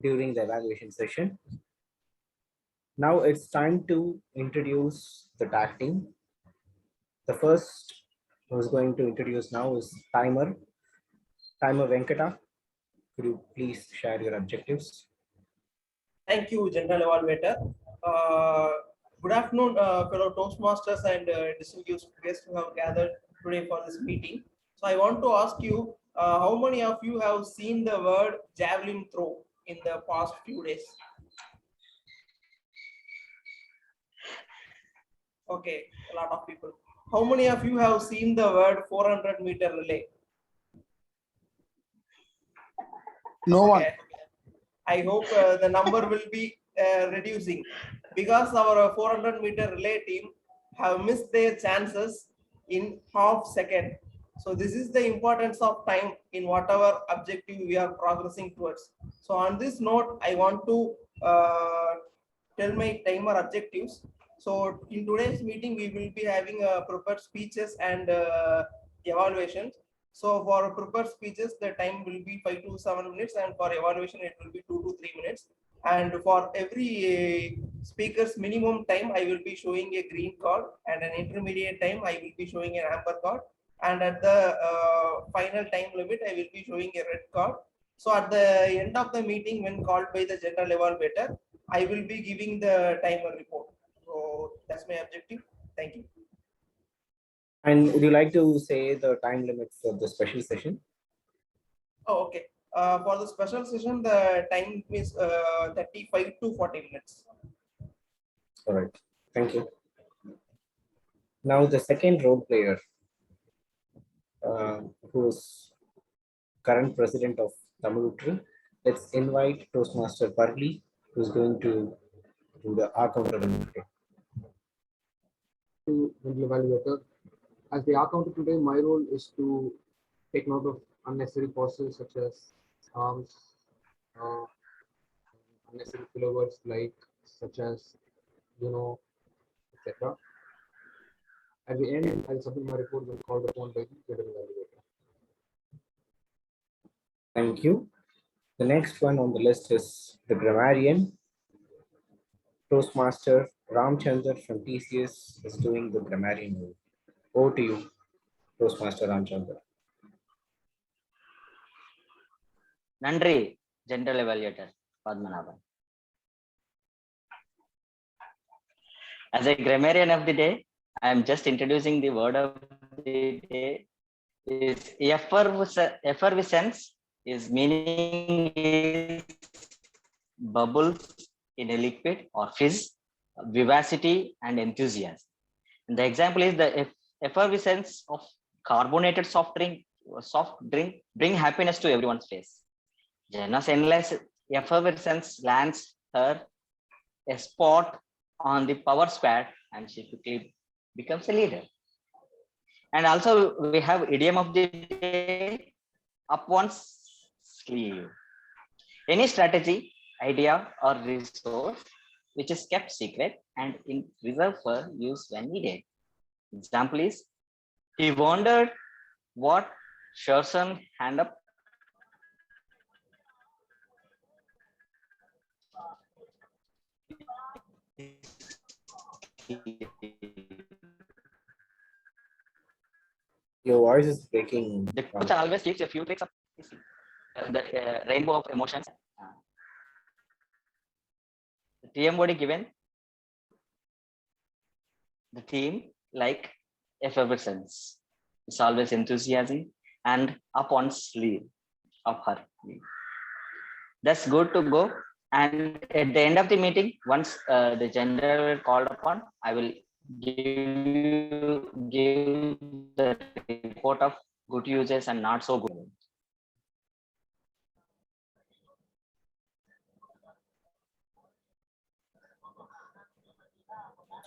during the evaluation session. Now it's time to introduce the tag team. The first who's going to introduce now is Timer Venkata. Could you please share your objectives? Thank you, General Evaluator. Good afternoon, fellow Toastmasters and distinguished guests who have gathered today for this meeting. So I want to ask you, how many of you have seen the word javelin throw in the past few days? Okay, a lot of people. How many of you have seen the word 400-meter relay? No one. Okay. I hope the number will be reducing because our 400-meter relay team have missed their chances in half second. So this is the importance of time in whatever objective we are progressing towards. So on this note, I want to tell my timer objectives. So in today's meeting, we will be having prepared speeches and evaluations. So for prepared speeches, the time will be 5 to 7 minutes, and for evaluation, it will be 2 to 3 minutes. And for every speaker's minimum time, I will be showing a green card, and an intermediate time, I will be showing an amber card. And at the final time limit, I will be showing a red card. So at the end of the meeting, when called by the general evaluator, I will be giving the timer report. So that's my objective. Thank you. And would you like to say the time limit for the special session? Oh, okay. For the special session, the time is 35 to 40 minutes. All right. Thank you. Now the second role player, who's current president of Maitree. Let's invite Toastmaster Parli, who's going to do the R counter. To the evaluator. As the R counter today, my role is to take note of unnecessary pauses such as arms, unnecessary filler words like such as etc. At the end, I'll submit my report when called upon by the general evaluator. Thank you. The next one on the list is the grammarian. Toastmaster Ramchandra from TCS is doing the grammarian role. Over to you, Toastmaster Ramchandra. Nandri, General Evaluator, Padmanabhan. As a grammarian of the day, I am just introducing the word of the day. Is effervescence. Is meaning is bubbles in a liquid or fizz, vivacity and enthusiasm. And the example is the effervescence of carbonated soft drink bring happiness to everyone's face. Jenna's endless effervescence lands her a spot on the power squad and she quickly becomes a leader. And also we have idiom of the day, up one's sleeve. Any strategy, idea or resource which is kept secret and in reserve for use when needed. Example is, he wondered what Sherson hand up. Your voice is breaking. The coach always gives a few tricks of the rainbow of emotions. The TM body given the theme like effervescence. It's always enthusiasm and up on sleeve of her. That's good to go. And at the end of the meeting, once the general called upon, I will give the report of good uses and not so good.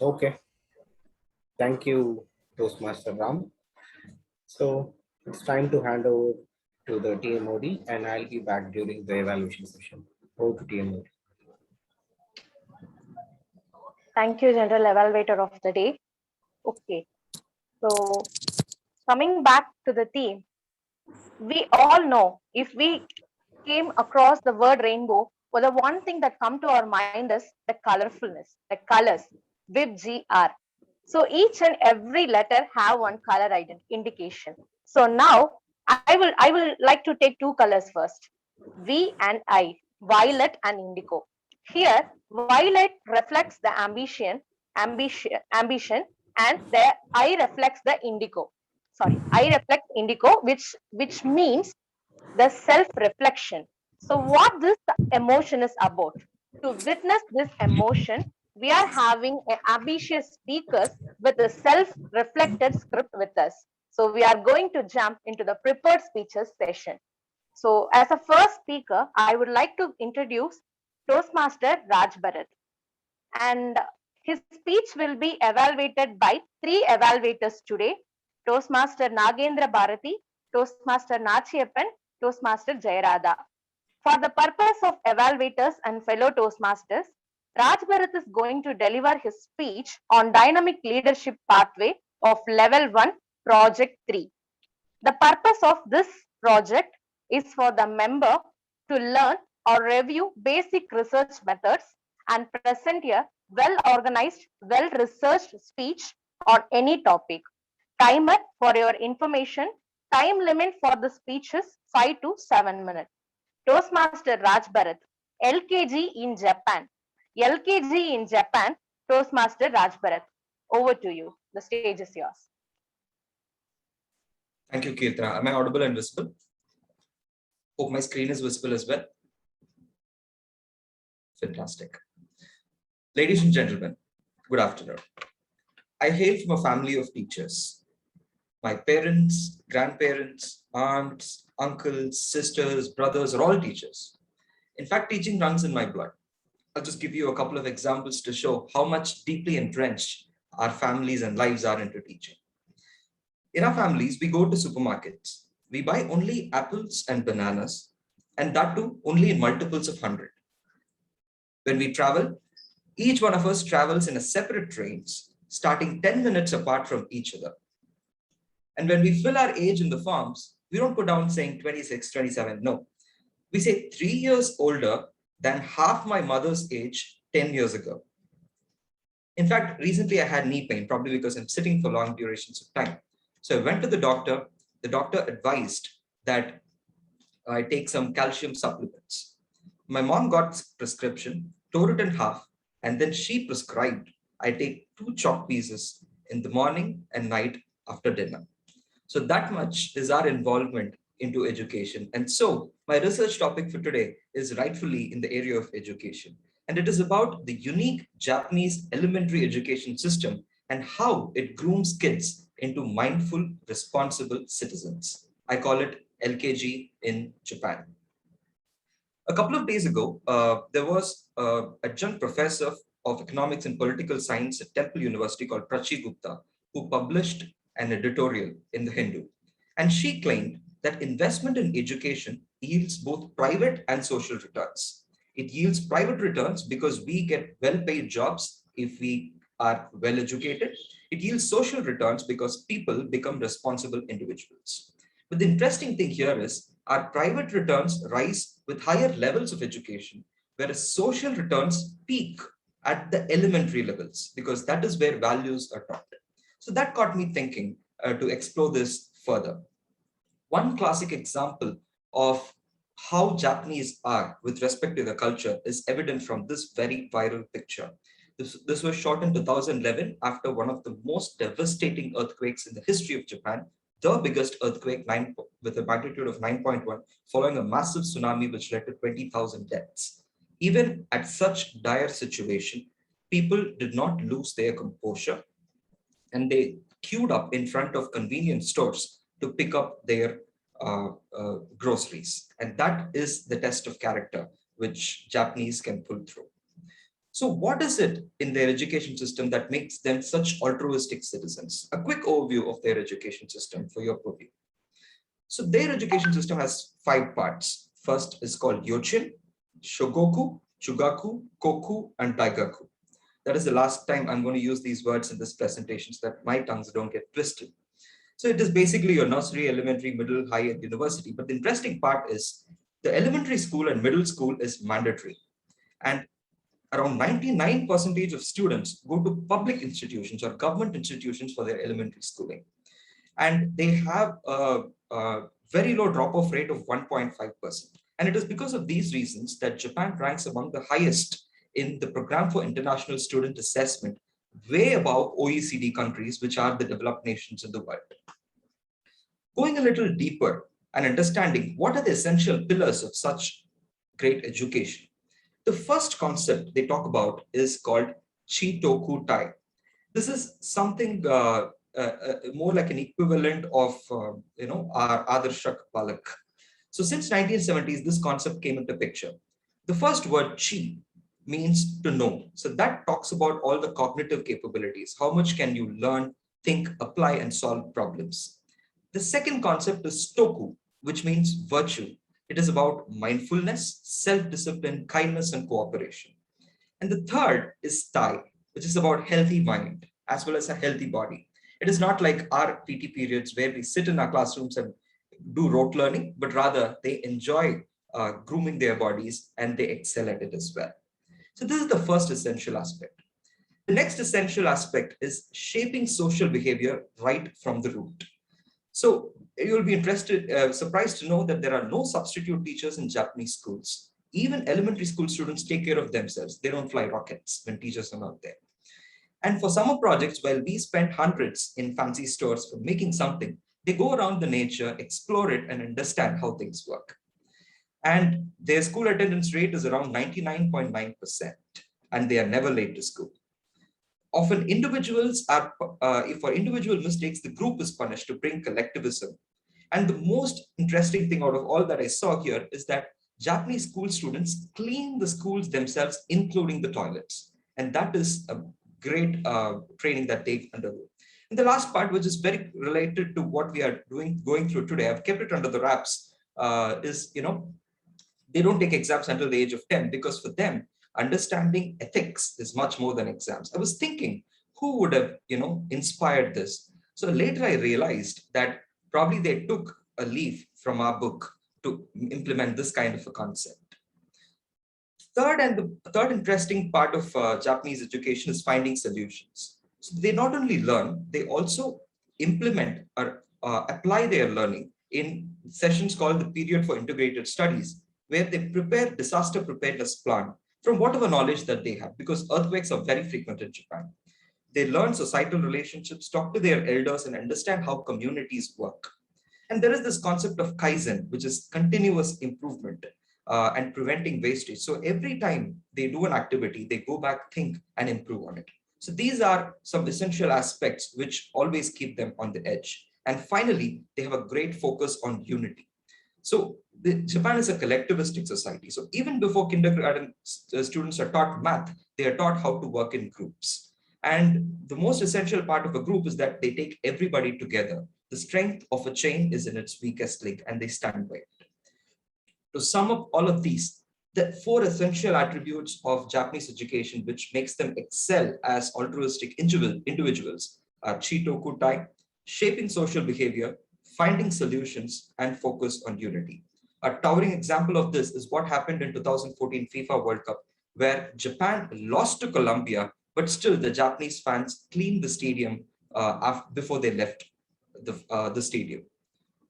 Okay. Thank you, Toastmaster Ram. So it's time to hand over to the TMOD and I'll be back during the evaluation session. Over to TMOD. Thank you, General Evaluator of the day. Okay, so coming back to the theme, we all know if we came across the word rainbow, well, the one thing that come to our mind is the colorfulness, the colors, with GR. So each and every letter have one color indication. So now I will like to take two colors first. V and I, violet and indigo. Here, violet reflects the ambition, and the I reflects the indigo. Sorry, I reflects indigo, which means the self-reflection. So what this emotion is about? To witness this emotion, we are having an ambitious speakers with a self-reflected script with us. So we are going to jump into the prepared speeches session. So as a first speaker, I would like to introduce Toastmaster Raj Bharat. And his speech will be evaluated by three evaluators today: Toastmaster Nagendra Bharati, Toastmaster Nachiappan, Toastmaster Jayarada. For the purpose of evaluators and fellow Toastmasters, Raj Bharat is going to deliver his speech on dynamic leadership pathway of level 1, project 3. The purpose of this project is for the member to learn or review basic research methods and present a well-organized, well-researched speech on any topic. Timer for your information, time limit for the speech is 5 to 7 minutes. Toastmaster Raj Bharat, LKG in Japan. LKG in Japan, Toastmaster Raj Bharat. Over to you. The stage is yours. Thank you, Kirtana. Am I audible and visible? Hope my screen is visible as well. Fantastic. Ladies and gentlemen, good afternoon. I hail from a family of teachers. My parents, grandparents, aunts, uncles, sisters, brothers are all teachers. In fact, teaching runs in my blood. I'll just give you a couple of examples to show how much deeply entrenched our families and lives are into teaching. In our families, we go to supermarkets. We buy only apples and bananas, and that too only in multiples of 100. When we travel, each one of us travels in a separate trains, starting 10 minutes apart from each other. And when we fill our age in the forms, we don't go down saying 26, 27, no. We say 3 years older than half my mother's age 10 years ago. In fact, recently I had knee pain, probably because I'm sitting for long durations of time. So I went to the doctor. The doctor advised that I take some calcium supplements. My mom got prescription, tore it in half, and then she prescribed I take 2 chalk pieces in the morning and night after dinner. So that much is our involvement into education. And so my research topic for today is rightfully in the area of education. And it is about the unique Japanese elementary education system and how it grooms kids into mindful, responsible citizens. I call it LKG in Japan. A couple of days ago, there was an adjunct professor of economics and political science at Temple University called Prachi Gupta, who published an editorial in the Hindu. And she claimed that investment in education yields both private and social returns. It yields private returns because we get well-paid jobs if we are well educated. It yields social returns because people become responsible individuals. But the interesting thing here is our private returns rise with higher levels of education, whereas social returns peak at the elementary levels because that is where values are taught. So that got me thinking to explore this further. One classic example of how Japanese are with respect to the culture is evident from this very viral picture. This was shot in 2011 after one of the most devastating earthquakes in the history of Japan, the biggest earthquake with a magnitude of 9.1, following a massive tsunami which led to 20,000 deaths. Even at such dire situation, people did not lose their composure and they queued up in front of convenience stores to pick up their groceries. And that is the test of character which Japanese can pull through. So what is it in their education system that makes them such altruistic citizens? A quick overview of their education system for your purview. So their education system has 5 parts. First is called Yochin, Shogoku, Chugaku, Koku, and Daigaku. That is the last time I'm going to use these words in this presentation so that my tongues don't get twisted. So it is basically your nursery, elementary, middle, high, and university. But the interesting part is the elementary school and middle school is mandatory. And around 99% of students go to public institutions or government institutions for their elementary schooling. And they have a very low drop-off rate of 1.5%. And it is because of these reasons that Japan ranks among the highest in the Program for International Student Assessment, way above OECD countries, which are the developed nations in the world. Going a little deeper and understanding what are the essential pillars of such great education. The first concept they talk about is called Chitoku Tai. This is something more like an equivalent of our Adarshak Balak. So since 1970s, this concept came into picture. The first word chi means to know. So that talks about all the cognitive capabilities. How much can you learn, think, apply, and solve problems? The second concept is toku, which means virtue. It is about mindfulness, self-discipline, kindness, and cooperation. And the third is tai, which is about healthy mind as well as a healthy body. It is not like our PT periods where we sit in our classrooms and do rote learning, but rather they enjoy grooming their bodies and they excel at it as well. So this is the first essential aspect. The next essential aspect is shaping social behavior right from the root. So you'll be surprised to know that there are no substitute teachers in Japanese schools. Even elementary school students take care of themselves. They don't fly rockets when teachers are not there. And for summer projects, while we spend hundreds in fancy stores for making something, they go around the nature, explore it, and understand how things work. And their school attendance rate is around 99.9%, and they are never late to school. Often individuals are, for individual mistakes, the group is punished to bring collectivism. And the most interesting thing out of all that I saw here is that Japanese school students clean the schools themselves, including the toilets. And that is a great training that they undergo. And the last part, which is very related to what we are going through today, I've kept it under the wraps, is, they don't take exams until the age of 10, because for them, understanding ethics is much more than exams. I was thinking, who would have, inspired this? So later I realized that probably they took a leaf from our book to implement this kind of a concept. The third interesting part of Japanese education is finding solutions. So they not only learn, they also implement or apply their learning in sessions called the period for integrated studies, where they prepare disaster preparedness plan from whatever knowledge that they have, because earthquakes are very frequent in Japan. They learn societal relationships, talk to their elders, and understand how communities work. And there is this concept of Kaizen, which is continuous improvement and preventing wastage. So every time they do an activity, they go back, think, and improve on it. So these are some essential aspects which always keep them on the edge. And finally, they have a great focus on unity. So Japan is a collectivistic society. So even before kindergarten students are taught math, they are taught how to work in groups. And the most essential part of a group is that they take everybody together. The strength of a chain is in its weakest link, and they stand by it. To sum up all of these, the four essential attributes of Japanese education, which makes them excel as altruistic individuals, are Chitoku Tai, shaping social behavior, finding solutions, and focus on unity. A towering example of this is what happened in 2014 FIFA World Cup, where Japan lost to Colombia, but still the Japanese fans cleaned the stadium before they left the stadium.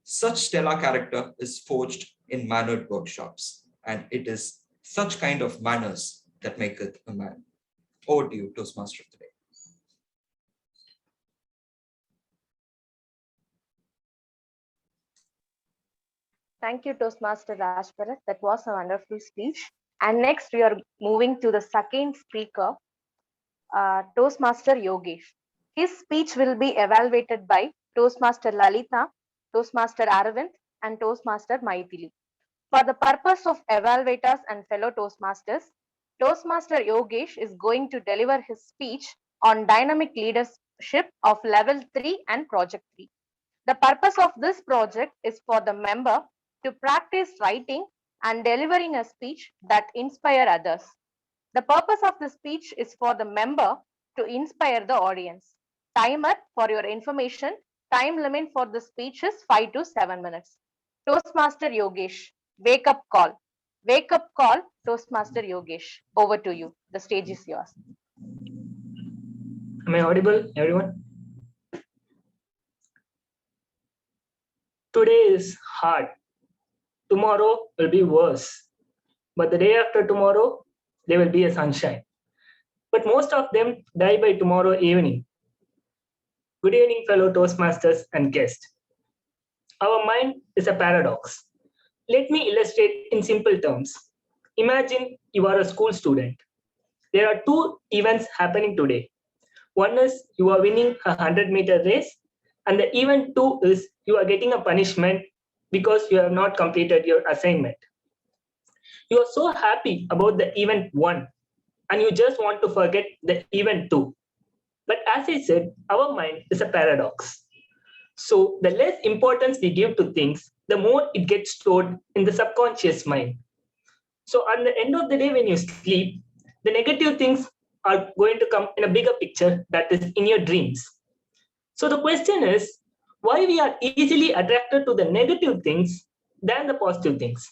Such stellar character is forged in mannered workshops, and it is such kind of manners that make it a man. Over to you, Toastmaster of the day. Thank you, Toastmaster Rajbharat. That was a wonderful speech. And next, we are moving to the second speaker, Toastmaster Yogesh. His speech will be evaluated by Toastmaster Lalita, Toastmaster Aravind, and Toastmaster Maitree. For the purpose of evaluators and fellow Toastmasters, Toastmaster Yogesh is going to deliver his speech on dynamic leadership of level 3 and project 3. The purpose of this project is for the member to practice writing and delivering a speech that inspire others. The purpose of the speech is for the member to inspire the audience. Timer, for your information, time limit for the speech is 5 to 7 minutes. Toastmaster Yogesh, wake up call. Wake up call, Toastmaster Yogesh. Over to you. The stage is yours. Am I audible, everyone? Today is hard. Tomorrow will be worse. But the day after tomorrow, there will be a sunshine. But most of them die by tomorrow evening. Good evening, fellow Toastmasters and guests. Our mind is a paradox. Let me illustrate in simple terms. Imagine you are a school student. There are two events happening today. One is you are winning a 100-meter race, and the event two is you are getting a punishment because you have not completed your assignment. You are so happy about the event one, and you just want to forget the event two. But as I said, our mind is a paradox. So the less importance we give to things, the more it gets stored in the subconscious mind. So at the end of the day, when you sleep, the negative things are going to come in a bigger picture that is in your dreams. So the question is, why we are easily attracted to the negative things than the positive things?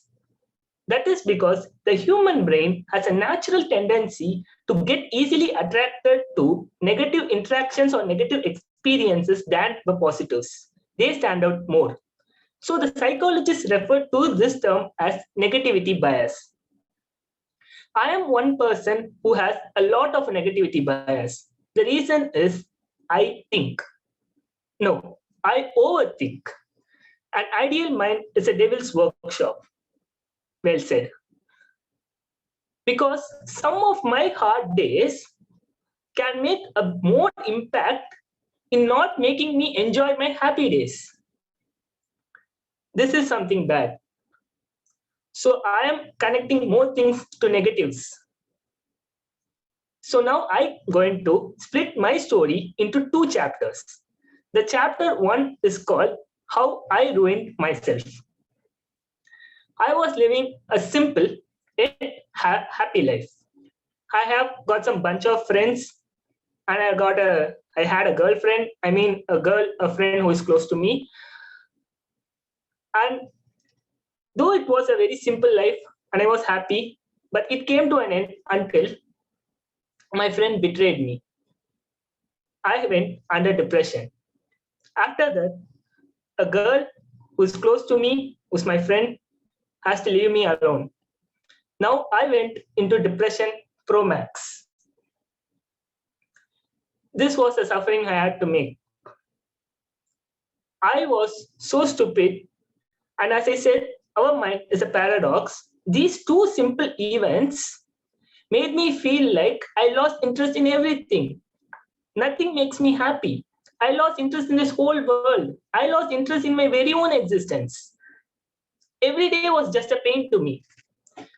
That is because the human brain has a natural tendency to get easily attracted to negative interactions or negative experiences than the positives. They stand out more. So the psychologists refer to this term as negativity bias. I am one person who has a lot of negativity bias. The reason is I think. No, I overthink. An ideal mind is a devil's workshop. Well said. Because some of my hard days can make a more impact in not making me enjoy my happy days. This is something bad. So I am connecting more things to negatives. So now I'm going to split my story into two chapters. The chapter one is called How I Ruined Myself. I was living a simple yet happy life. I have got some bunch of friends, and I had a girlfriend. I mean, a friend who is close to me. And though it was a very simple life, and I was happy, but it came to an end until my friend betrayed me. I went under depression. After that, a girl who's close to me, who's my friend, has to leave me alone. Now I went into depression pro max. This was the suffering I had to make. I was so stupid, and as I said, our mind is a paradox. These two simple events made me feel like I lost interest in everything. Nothing makes me happy. I lost interest in this whole world. I lost interest in my very own existence. Every day was just a pain to me.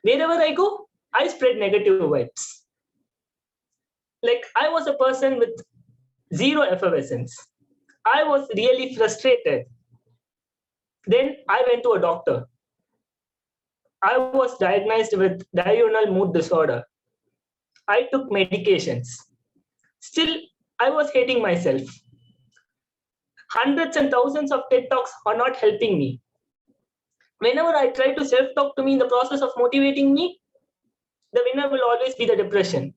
Wherever I go, I spread negative vibes. Like I was a person with zero effervescence. I was really frustrated. Then I went to a doctor. I was diagnosed with diurnal mood disorder. I took medications. Still, I was hating myself. Hundreds and thousands of TED Talks are not helping me. Whenever I try to self-talk to me in the process of motivating me, the winner will always be the depression.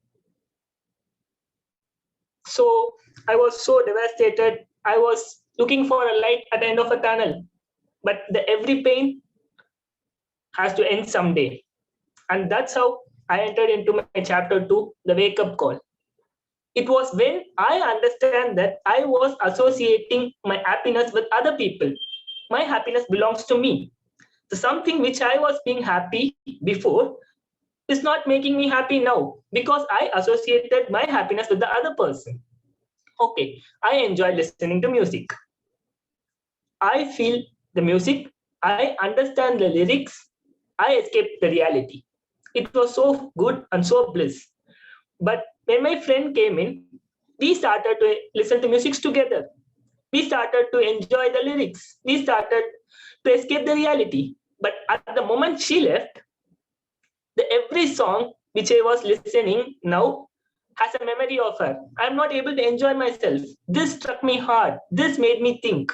So I was so devastated. I was looking for a light at the end of a tunnel. But every pain has to end someday. And that's how I entered into my chapter 2, the wake-up call. It was when I understand that I was associating my happiness with other people. My happiness belongs to me. So something which I was being happy before is not making me happy now because I associated my happiness with the other person. Okay, I enjoy listening to music. I feel the music, I understand the lyrics, I escape the reality. It was so good and so bliss. But when my friend came in, we started to listen to music together. We started to enjoy the lyrics. We started to escape the reality. But at the moment she left, every song which I was listening now has a memory of her. I'm not able to enjoy myself. This struck me hard. This made me think.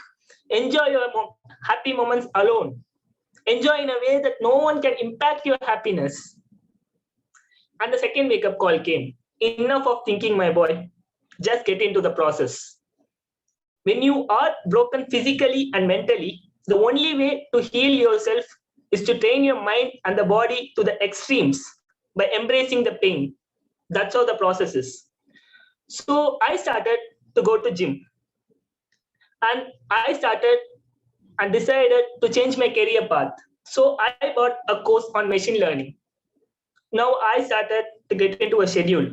Enjoy your happy moments alone. Enjoy in a way that no one can impact your happiness. And the second wake-up call came. Enough of thinking, my boy. Just get into the process. When you are broken physically and mentally, the only way to heal yourself is to train your mind and the body to the extremes by embracing the pain. That's how the process is. So I started to go to gym, and I started and decided to change my career path. So I bought a course on machine learning. Now I started to get into a schedule.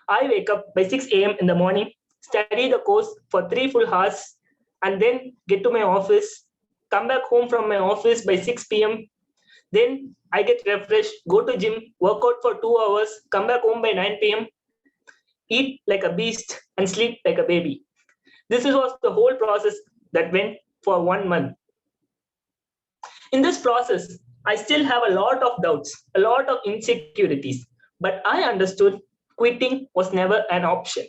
I wake up by 6 a.m. in the morning, study the course for 3 full hours, and then get to my office, come back home from my office by 6 p.m. Then I get refreshed, go to gym, work out for 2 hours, come back home by 9 p.m., eat like a beast, and sleep like a baby. This was the whole process that went for 1 month. In this process, I still have a lot of doubts, a lot of insecurities, but I understood quitting was never an option.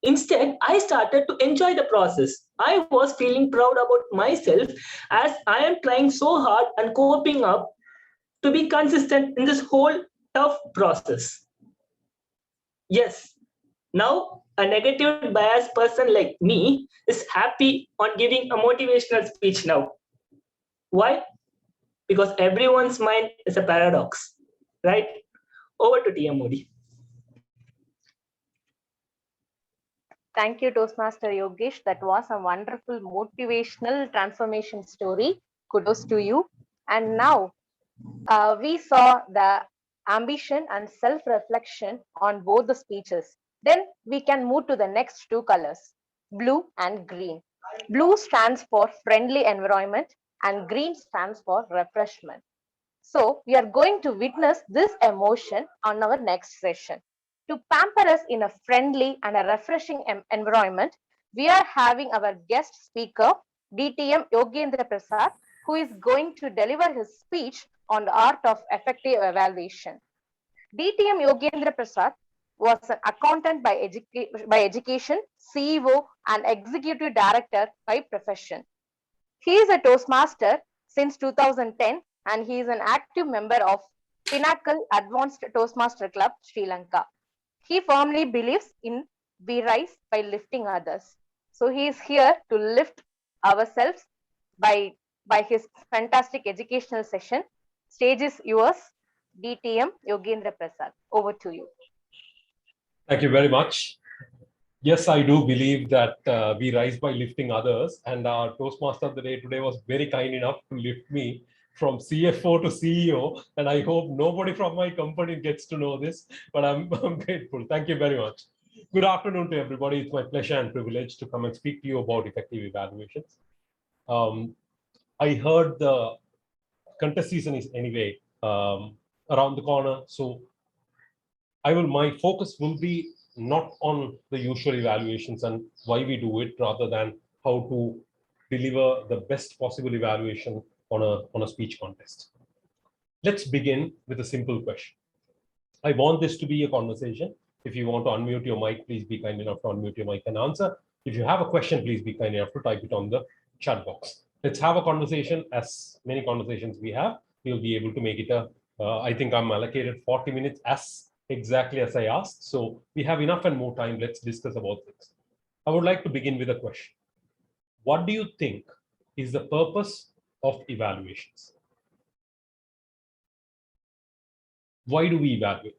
Instead, I started to enjoy the process. I was feeling proud about myself as I am trying so hard and coping up to be consistent in this whole tough process. Yes, now a negative bias person like me is happy on giving a motivational speech now. Why? Because everyone's mind is a paradox, right? Over to TM Modi. Thank you, Toastmaster Yogesh. That was a wonderful motivational transformation story. Kudos to you. And now we saw the ambition and self-reflection on both the speeches. Then we can move to the next two colors, blue and green. Blue stands for friendly environment and green stands for refreshment. So we are going to witness this emotion on our next session. To pamper us in a friendly and a refreshing environment, we are having our guest speaker, DTM Yogendraprasath, who is going to deliver his speech on the art of effective evaluation. DTM Yogendraprasath was an accountant by education, CEO, and executive director by profession. He is a Toastmaster since 2010 and he is an active member of Pinnacle Advanced Toastmaster Club, Sri Lanka. He firmly believes in we rise by lifting others. So he is here to lift ourselves by his fantastic educational session. Stage is yours, DTM Yogendraprasath. Over to you. Thank you very much. Yes, I do believe that we rise by lifting others, and our Toastmaster of the day today was very kind enough to lift me from CFO to CEO, and I hope nobody from my company gets to know this, but I'm grateful. Thank you very much. Good afternoon to everybody. It's my pleasure and privilege to come and speak to you about effective evaluations. I heard the contest season is anyway around the corner, so my focus will be not on the usual evaluations and why we do it, rather than how to deliver the best possible evaluation on a speech contest. Let's begin with a simple question. I want this to be a conversation. If you want to unmute your mic, please be kind enough to unmute your mic and answer. If you have a question, please be kind enough to type it on the chat box. Let's have a conversation. As many conversations we have, we'll be able to make it I think I'm allocated 40 minutes as exactly as I asked. So we have enough and more time. Let's discuss about things. I would like to begin with a question. What do you think is the purpose of evaluations? Why do we evaluate?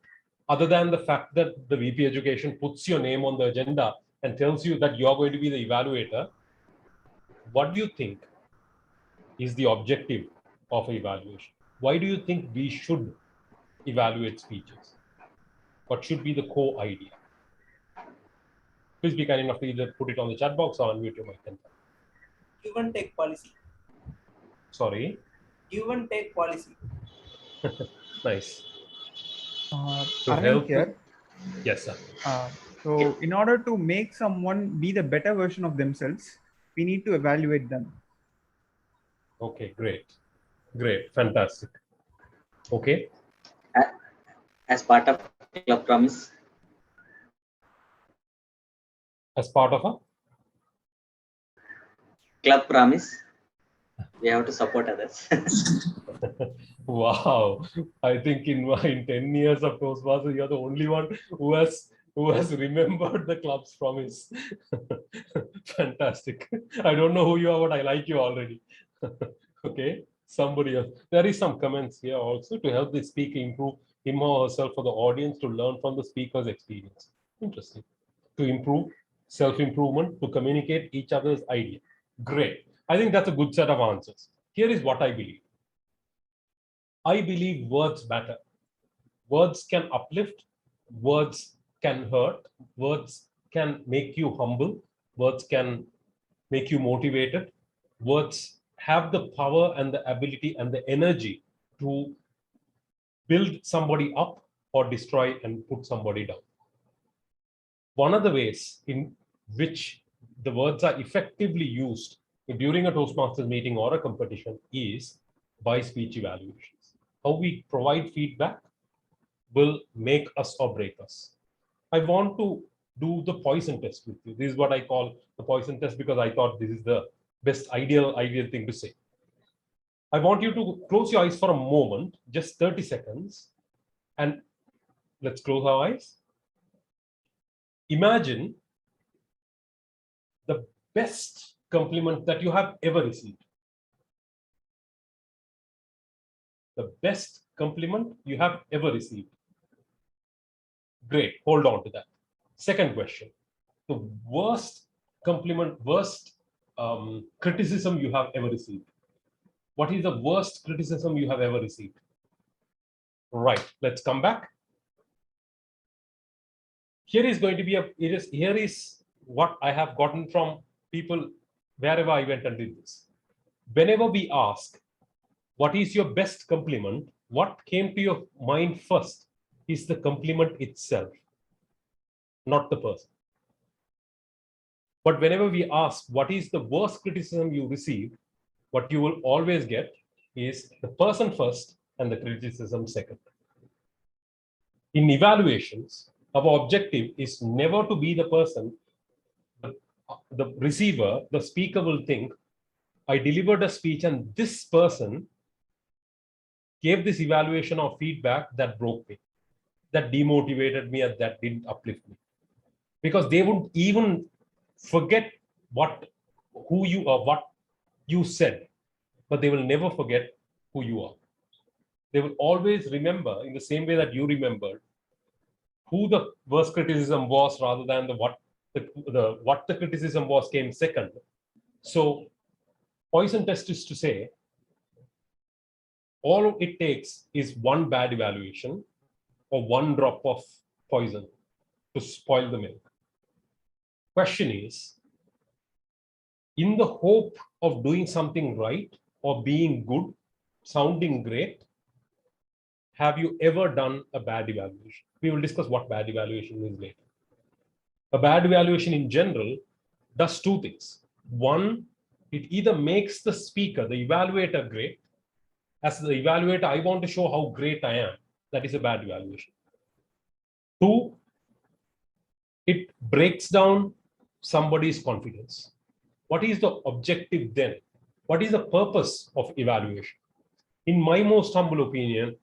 Other than the fact that the VP Education puts your name on the agenda and tells you that you're going to be the evaluator, what do you think is the objective of evaluation? Why do you think we should evaluate speeches? What should be the core idea? Please be kind enough to either put it on the chat box or unmute your mic. Give and take policy. Sorry? Give and take policy. Nice. Arvind here. Yes, sir. So in order to make someone be the better version of themselves, we need to evaluate them. Okay, great. Great, fantastic. Okay. As part of club promise. As part of a club promise. We have to support others. Wow. I think in 10 years of Toastmasters, you're the only one who has remembered the club's promise. Fantastic. I don't know who you are, but I like you already. Okay. Somebody else. There is some comments here also to help the speaker improve him or herself, for the audience to learn from the speaker's experience. Interesting. To improve, self-improvement, to communicate each other's idea. Great. I think that's a good set of answers. Here is what I believe. I believe words matter. Words can uplift, words can hurt, words can make you humble, words can make you motivated, words have the power and the ability and the energy to build somebody up or destroy and put somebody down. One of the ways in which the words are effectively used during a Toastmasters meeting or a competition is by speech evaluations. How we provide feedback will make us or break us. I want to do the poison test with you. This is what I call the poison test, because I thought this is the best ideal thing to say. I want you to close your eyes for a moment, just 30 seconds, and let's close our eyes. Imagine the best compliment that you have ever received. The best compliment you have ever received. Great, hold on to that. Second question, the worst compliment, worst criticism you have ever received. What is the worst criticism you have ever received? Right, let's come back. Here is going to be here is what I have gotten from people wherever I went and did this. Whenever we ask, what is your best compliment? What came to your mind first is the compliment itself, not the person. But whenever we ask, what is the worst criticism you received, what you will always get is the person first and the criticism second. In evaluations, our objective is never to be the person. The receiver, the speaker will think, I delivered a speech and this person gave this evaluation or feedback that broke me, that demotivated me, and that didn't uplift me. Because they wouldn't even forget who you are, what you said, but they will never forget who you are. They will always remember, in the same way that you remembered, who the worst criticism was rather than what the criticism was came second. So poison test is to say, all it takes is one bad evaluation or one drop of poison to spoil the milk. Question is, in the hope of doing something right or being good, sounding great, have you ever done a bad evaluation? We will discuss what bad evaluation is later. A bad evaluation in general does two things. One, it either makes the speaker, the evaluator, great. As the evaluator, I want to show how great I am. That is a bad evaluation. Two, it breaks down somebody's confidence. What is the objective then? What is the purpose of evaluation? In my most humble opinion,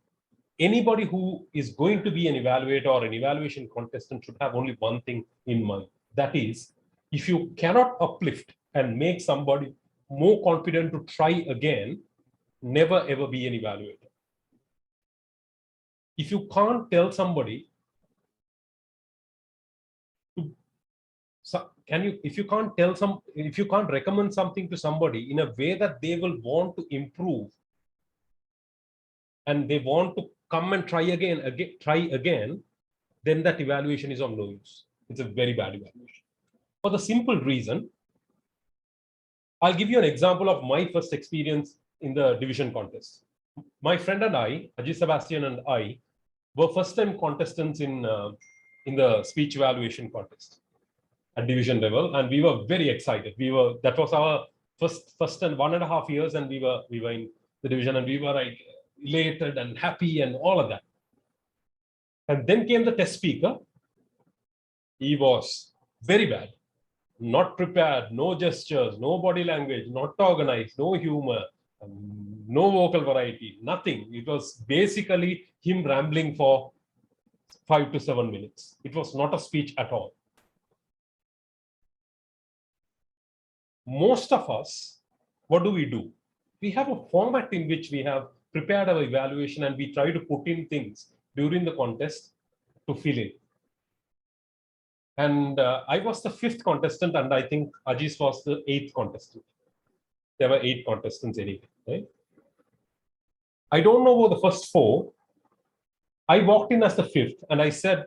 anybody who is going to be an evaluator or an evaluation contestant should have only one thing in mind. That is, if you cannot uplift and make somebody more confident to try again, never ever be an evaluator. If you can't tell somebody, if you can't recommend something to somebody in a way that they will want to improve and they want to come and try again, then that evaluation is of no use. It's a very bad evaluation. For the simple reason, I'll give you an example of my first experience in the division contest. My friend and I, Ajit Sebastian and I, were first-time contestants in the speech evaluation contest at division level, and we were very excited. That was our first and 1.5 years, and we were in the division, and we were like elated and happy and all of that. And then came the test speaker. He was very bad, not prepared, no gestures, no body language, not organized, no humor, No vocal variety, nothing. It was basically him rambling for 5 to 7 minutes. It was not a speech at all. Most of us, what do? We have a format in which we have prepared our evaluation and we try to put in things during the contest to fill in. And I was the 5th contestant, and I think Ajis was the 8th contestant. There were 8 contestants anyway, right? I don't know about the first 4. I walked in as the 5th and I said,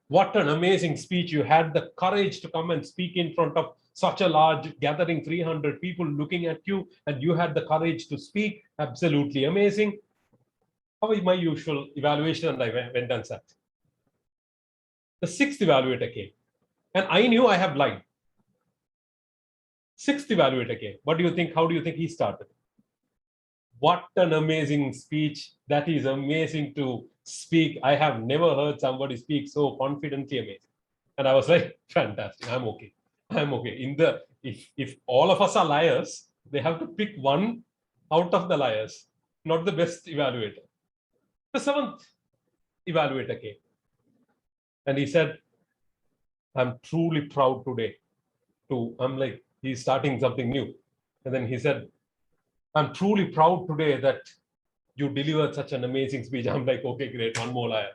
what an amazing speech. You had the courage to come and speak in front of such a large gathering, 300 people looking at you, and you had the courage to speak. Absolutely amazing. How is my usual evaluation? And I went and sat. The 6th evaluator came, and I knew I have lied. 6th evaluator came. What do you think? How do you think he started? What an amazing speech. That is amazing to speak. I have never heard somebody speak so confidently amazing. And I was like, fantastic. I'm okay. I'm okay. If all of us are liars, they have to pick one out of the liars, not the best evaluator. The 7th evaluator came. And he said, I'm truly proud today I'm like, he's starting something new. And then he said, I'm truly proud today that you delivered such an amazing speech. I'm like, okay, great, one more liar.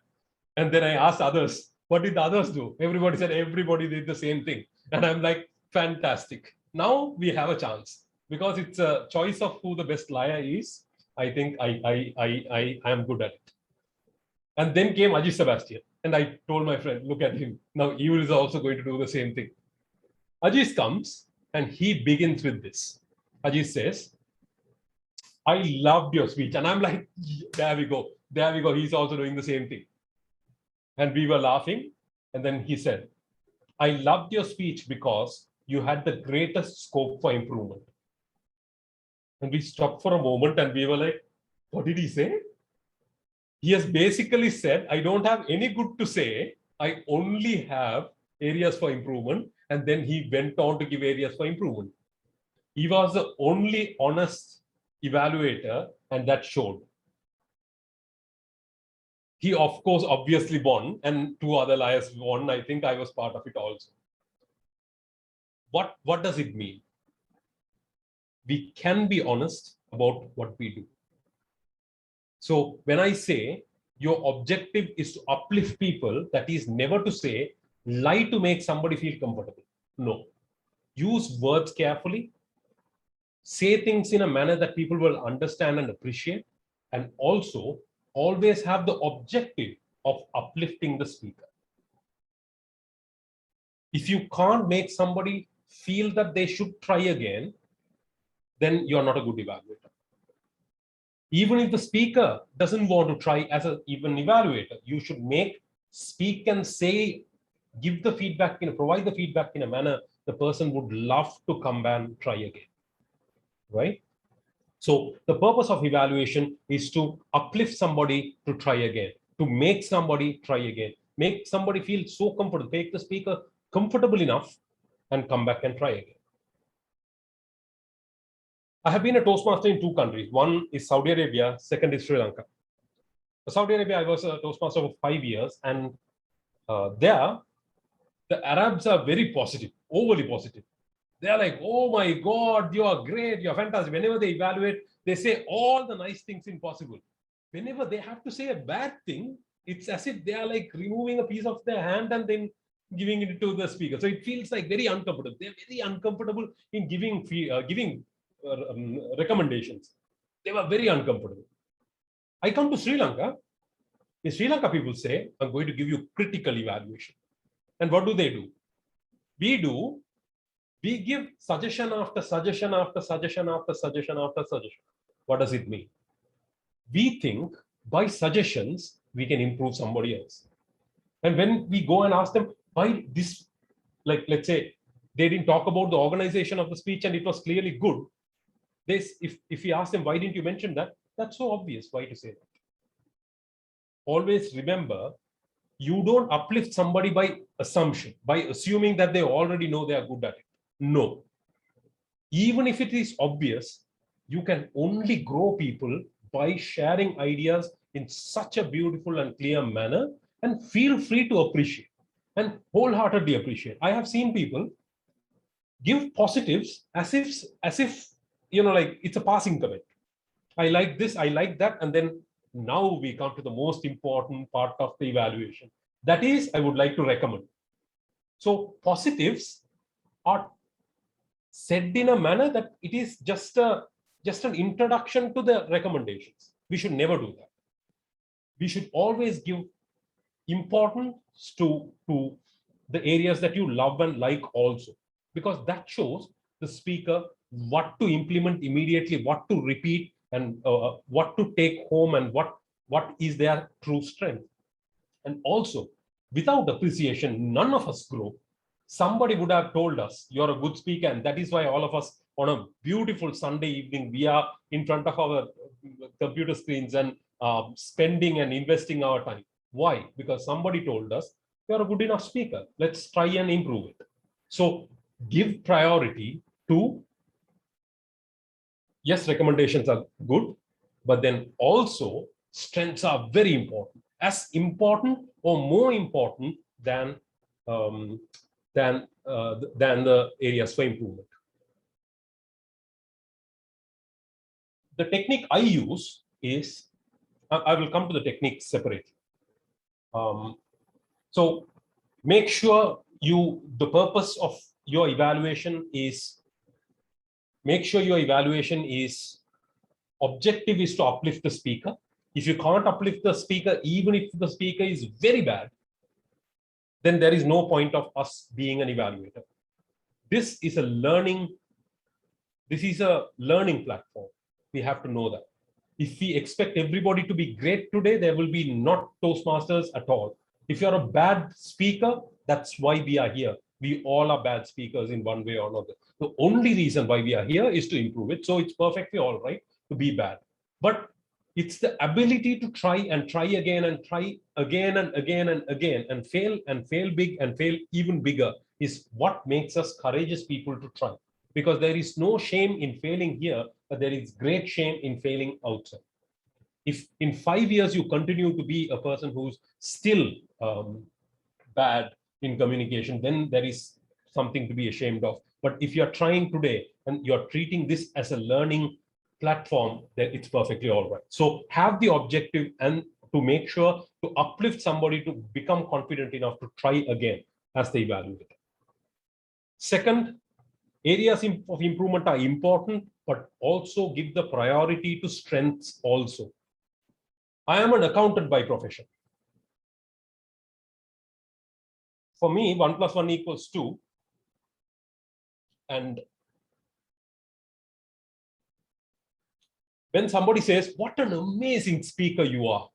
And then I asked others, what did the others do? Everybody said everybody did the same thing. And I'm like, fantastic. Now we have a chance. Because it's a choice of who the best liar is. I think I am good at it. And then came Ajit Sebastian. And I told my friend, look at him. Now he is also going to do the same thing. Ajit comes and he begins with this. Ajit says, I loved your speech. And I'm like, there we go. There we go. He's also doing the same thing. And we were laughing. And then he said, I loved your speech because you had the greatest scope for improvement. And we stopped for a moment and we were like, what did he say? He has basically said, I don't have any good to say. I only have areas for improvement. And then he went on to give areas for improvement. He was the only honest evaluator, and that showed. He, of course, obviously won, and 2 other liars won. I think I was part of it also. What does it mean? We can be honest about what we do. So when I say your objective is to uplift people, that is never to say, lie to make somebody feel comfortable. No. Use words carefully. Say things in a manner that people will understand and appreciate, and also always have the objective of uplifting the speaker. If you can't make somebody feel that they should try again, then you're not a good evaluator. Even if the speaker doesn't want to try as an even evaluator, you should speak and say, give the feedback, provide the feedback in a manner the person would love to come back and try again. Right? So the purpose of evaluation is to uplift somebody to try again, to make somebody try again, make somebody feel so comfortable, make the speaker comfortable enough and come back and try again. I have been a Toastmaster in 2 countries. One is Saudi Arabia, second is Sri Lanka. For Saudi Arabia, I was a Toastmaster for 5 years, and there, the Arabs are very positive, overly positive. They're like, oh my God, you are great, you're fantastic. Whenever they evaluate, they say all the nice things impossible. Whenever they have to say a bad thing, it's as if they are like removing a piece of their hand and then giving it to the speaker. So it feels like very uncomfortable. They're very uncomfortable in giving recommendations. They were very uncomfortable. I come to Sri Lanka. In Sri Lanka, people say, I'm going to give you critical evaluation. And what do? We give suggestion after suggestion after suggestion after suggestion after suggestion. What does it mean? We think by suggestions, we can improve somebody else. And when we go and ask them, why this, like, let's say, they didn't talk about the organization of the speech and it was clearly good. If we ask them, why didn't you mention that? That's so obvious. Why to say that? Always remember, you don't uplift somebody by assumption, by assuming that they already know they are good at it. No. Even if it is obvious, you can only grow people by sharing ideas in such a beautiful and clear manner, and feel free to appreciate and wholeheartedly appreciate. I have seen people give positives as if like it's a passing comment. I like this, I like that, and then now we come to the most important part of the evaluation. That is, I would like to recommend. So positives are said in a manner that it is just an introduction to the recommendations. We should never do that. We should always give importance to the areas that you love and like also, because that shows the speaker what to implement immediately, what to repeat, and what to take home, and what is their true strength. And also, without appreciation, none of us grow. Somebody would have told us, you're a good speaker, and that is why all of us on a beautiful Sunday evening, we are in front of our computer screens and spending and investing our time. Why? Because somebody told us, you're a good enough speaker. Let's try and improve it. So give priority to, yes, recommendations are good, but then also strengths are very important, as important or more important than the areas for improvement. The technique I use is, I will come to the technique separately. So make sure the purpose of your evaluation is, make sure your evaluation is objective is to uplift the speaker. If you can't uplift the speaker, even if the speaker is very bad, then there is no point of us being an evaluator. This is a learning platform. We have to know that. If we expect everybody to be great today, there will be not Toastmasters at all. If you're a bad speaker, that's why we are here. We all are bad speakers in one way or another. The only reason why we are here is to improve it. So it's perfectly all right to be bad. But it's the ability to try and try again and try again and again and again and fail big and fail even bigger is what makes us courageous people to try. Because there is no shame in failing here, but there is great shame in failing outside. If in 5 years you continue to be a person who's still bad in communication, then there is something to be ashamed of. But if you're trying today and you're treating this as a learning platform, then it's perfectly all right. So have the objective and to make sure to uplift somebody to become confident enough to try again as the evaluator. Second, areas of improvement are important, but also give the priority to strengths also. I am an accountant by profession. For me, 1 + 1 = 2. And when somebody says, what an amazing speaker you are,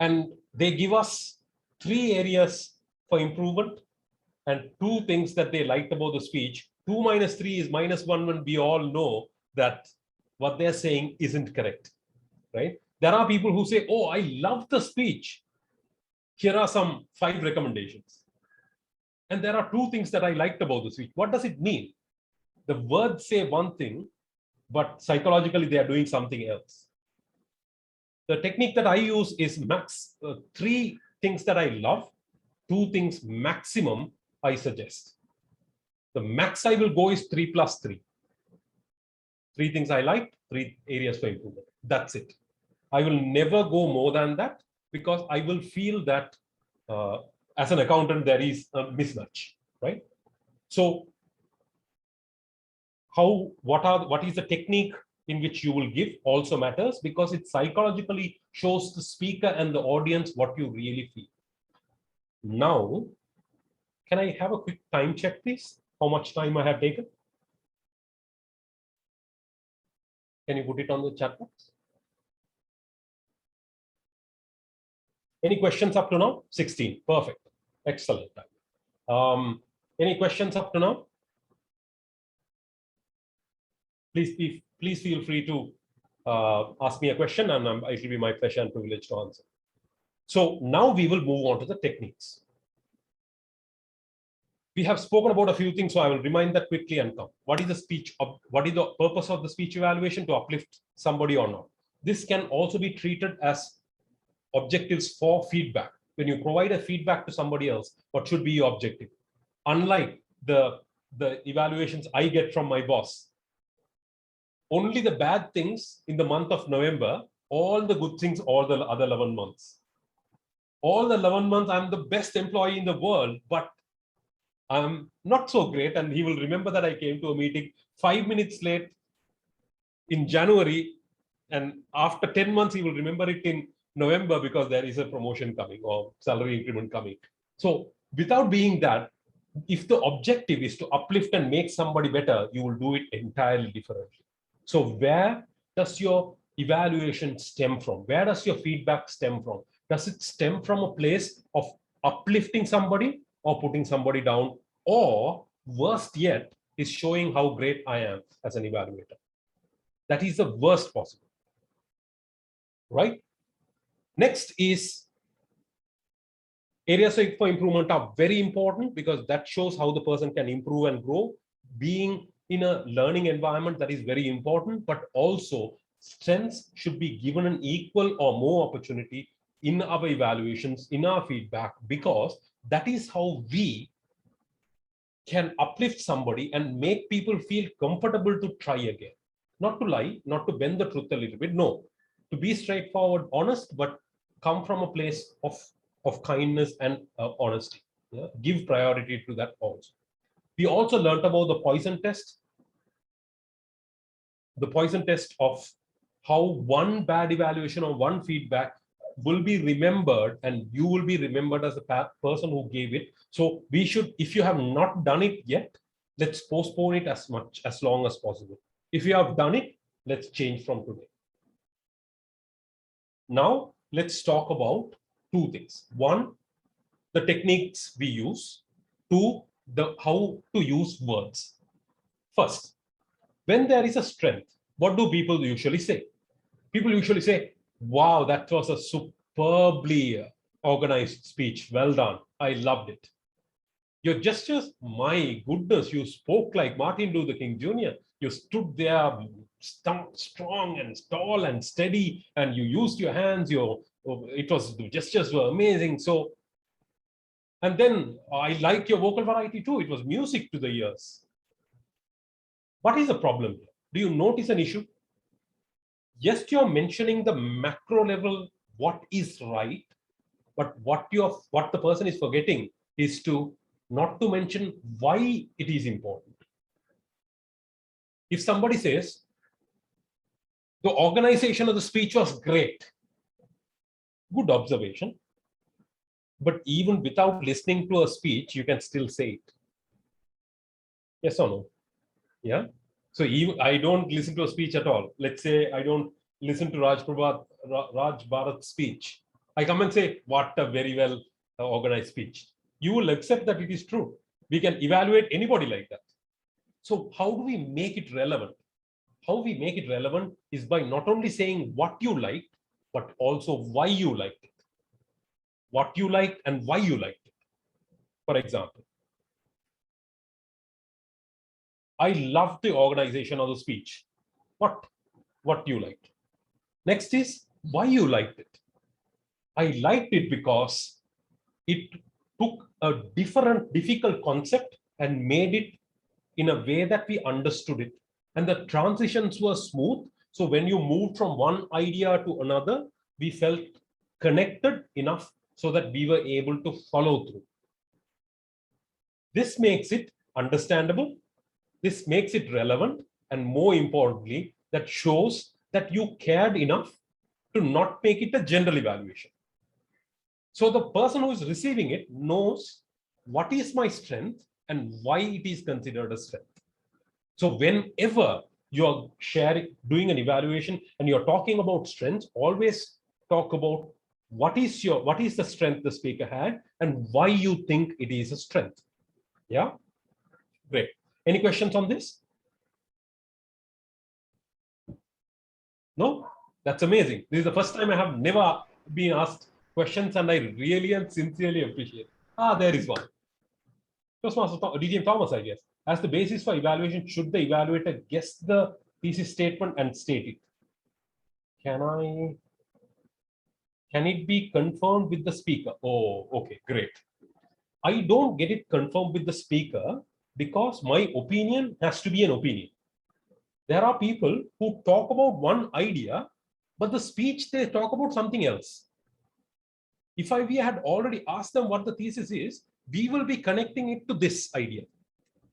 and they give us 3 areas for improvement and 2 things that they liked about the speech, 2 - 3 is -1 when we all know that what they're saying isn't correct, right? There are people who say, oh, I love the speech. Here are some 5 recommendations. And there are 2 things that I liked about the speech. What does it mean? The words say one thing, but psychologically they are doing something else. The technique that I use is 3 things that I love, 2 things maximum I suggest. The max I will go is 3 + 3. 3 things I like, 3 areas for improvement. That's it. I will never go more than that because I will feel that as an accountant, there is a mismatch, right? So what is the technique in which you will give also matters because it psychologically shows the speaker and the audience what you really feel. Now, can I have a quick time check, please? How much time I have taken? Can you put it on the chat box? Any questions up to now? 16. Perfect. Excellent. Any questions up to now? Please feel free to ask me a question, and it will be my pleasure and privilege to answer. So now we will move on to the techniques. We have spoken about a few things, so I will remind that quickly and come. What is the speech? What is the purpose of the speech evaluation? To uplift somebody or not? This can also be treated as objectives for feedback. When you provide a feedback to somebody else, what should be your objective? Unlike the evaluations I get from my boss, only the bad things in the month of November, all the good things all the other 11 months. All the 11 months, I'm the best employee in the world, but I'm not so great. And he will remember that I came to a meeting 5 minutes late in January. And after 10 months, he will remember it in November because there is a promotion coming or salary increment coming. So without being that, if the objective is to uplift and make somebody better, you will do it entirely differently. So where does your evaluation stem from? Where does your feedback stem from? Does it stem from a place of uplifting somebody or putting somebody down? Or worst yet, is showing how great I am as an evaluator? That is the worst possible, right? Next is areas for improvement are very important because that shows how the person can improve and grow. Being in a learning environment, that is very important, but also strengths should be given an equal or more opportunity in our evaluations, in our feedback, because that is how we can uplift somebody and make people feel comfortable to try again. Not to lie, not to bend the truth a little bit, no, to be straightforward, honest, but come from a place of kindness and honesty. Yeah? Give priority to that also. We also learned about the poison test. The poison test of how one bad evaluation or one feedback will be remembered, and you will be remembered as the person who gave it. So we should, if you have not done it yet, let's postpone it as long as possible. If you have done it, let's change from today. Now, let's talk about two things. One, the techniques we use. Two, how to use words. First, when there is a strength, what do people usually say? People usually say, wow, that was a superbly organized speech. Well done. I loved it. Your gestures, my goodness, you spoke like Martin Luther King Jr. You stood there strong and tall and steady, and you used your hands. The gestures were amazing. So, and then I liked your vocal variety too. It was music to the ears. What is the problem here? Do you notice an issue? Yes, you're mentioning the macro level, what is right, but what the person is forgetting is not to mention why it is important. If somebody says, the organization of the speech was great, good observation, but even without listening to a speech, you can still say it. Yes or no? Yeah. So even I don't listen to a speech at all. Let's say I don't listen to Raj Bharat's speech. I come and say, what a very well organized speech. You will accept that it is true. We can evaluate anybody like that. So how do we make it relevant? How we make it relevant is by not only saying what you liked, but also why you liked it. What you liked and why you liked it. For example, I love the organization of the speech. What you liked. Next is why you liked it. I liked it because it took a difficult concept and made it in a way that we understood it. And the transitions were smooth. So when you moved from one idea to another, we felt connected enough so that we were able to follow through. This makes it understandable. This makes it relevant. And more importantly, that shows that you cared enough to not make it a general evaluation. So the person who is receiving it knows what is my strength and why it is considered a strength. So whenever you're doing an evaluation and you're talking about strengths, always talk about what is the strength the speaker had and why you think it is a strength. Yeah, great. Any questions on this? No? That's amazing. This is the first time I have never been asked questions, and I really and sincerely appreciate it. There is one. Toastmaster DTM Thomas, I guess. As the basis for evaluation, should the evaluator guess the thesis statement and state it? Can it be confirmed with the speaker? Oh, okay, great. I don't get it confirmed with the speaker because my opinion has to be an opinion. There are people who talk about one idea, but the speech they talk about something else. If we had already asked them what the thesis is, we will be connecting it to this idea.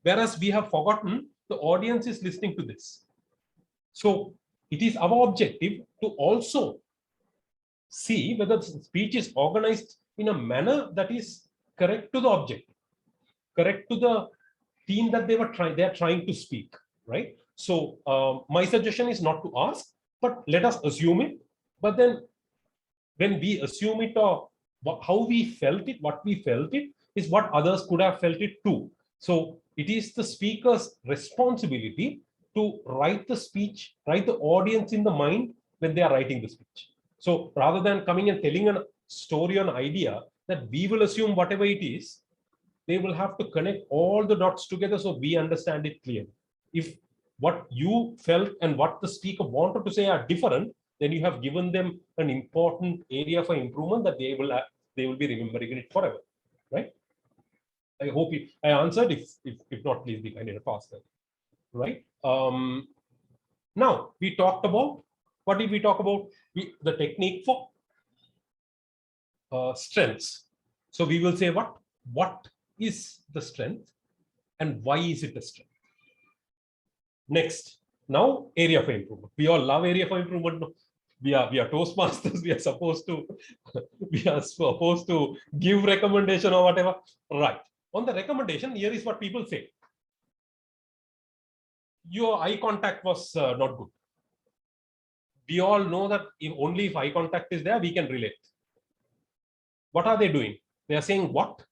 Whereas we have forgotten the audience is listening to this. So it is our objective to also see whether the speech is organized in a manner that is correct to the object, correct to the theme that they are trying to speak, right? So my suggestion is not to ask, but let us assume it. But then when we assume it, or how we felt it, what we felt it is what others could have felt it too. So it is the speaker's responsibility to write the speech, write the audience in the mind when they are writing the speech. So rather than coming and telling a story or an idea that we will assume whatever it is, they will have to connect all the dots together so we understand it clearly. If what you felt and what the speaker wanted to say are different, then you have given them an important area for improvement that they will be remembering it forever, right? I hope I answered. If not, please be kind enough to ask that, right? Now we talked about, what did we talk about? The technique for strengths. So we will say what is the strength and why is it a strength? Next, now area for improvement. We all love area for improvement. We are Toastmasters. We are supposed to give recommendation or whatever. Right. On the recommendation, here is what people say. Your eye contact was not good. We all know that only if eye contact is there, we can relate. What are they doing? They are saying what?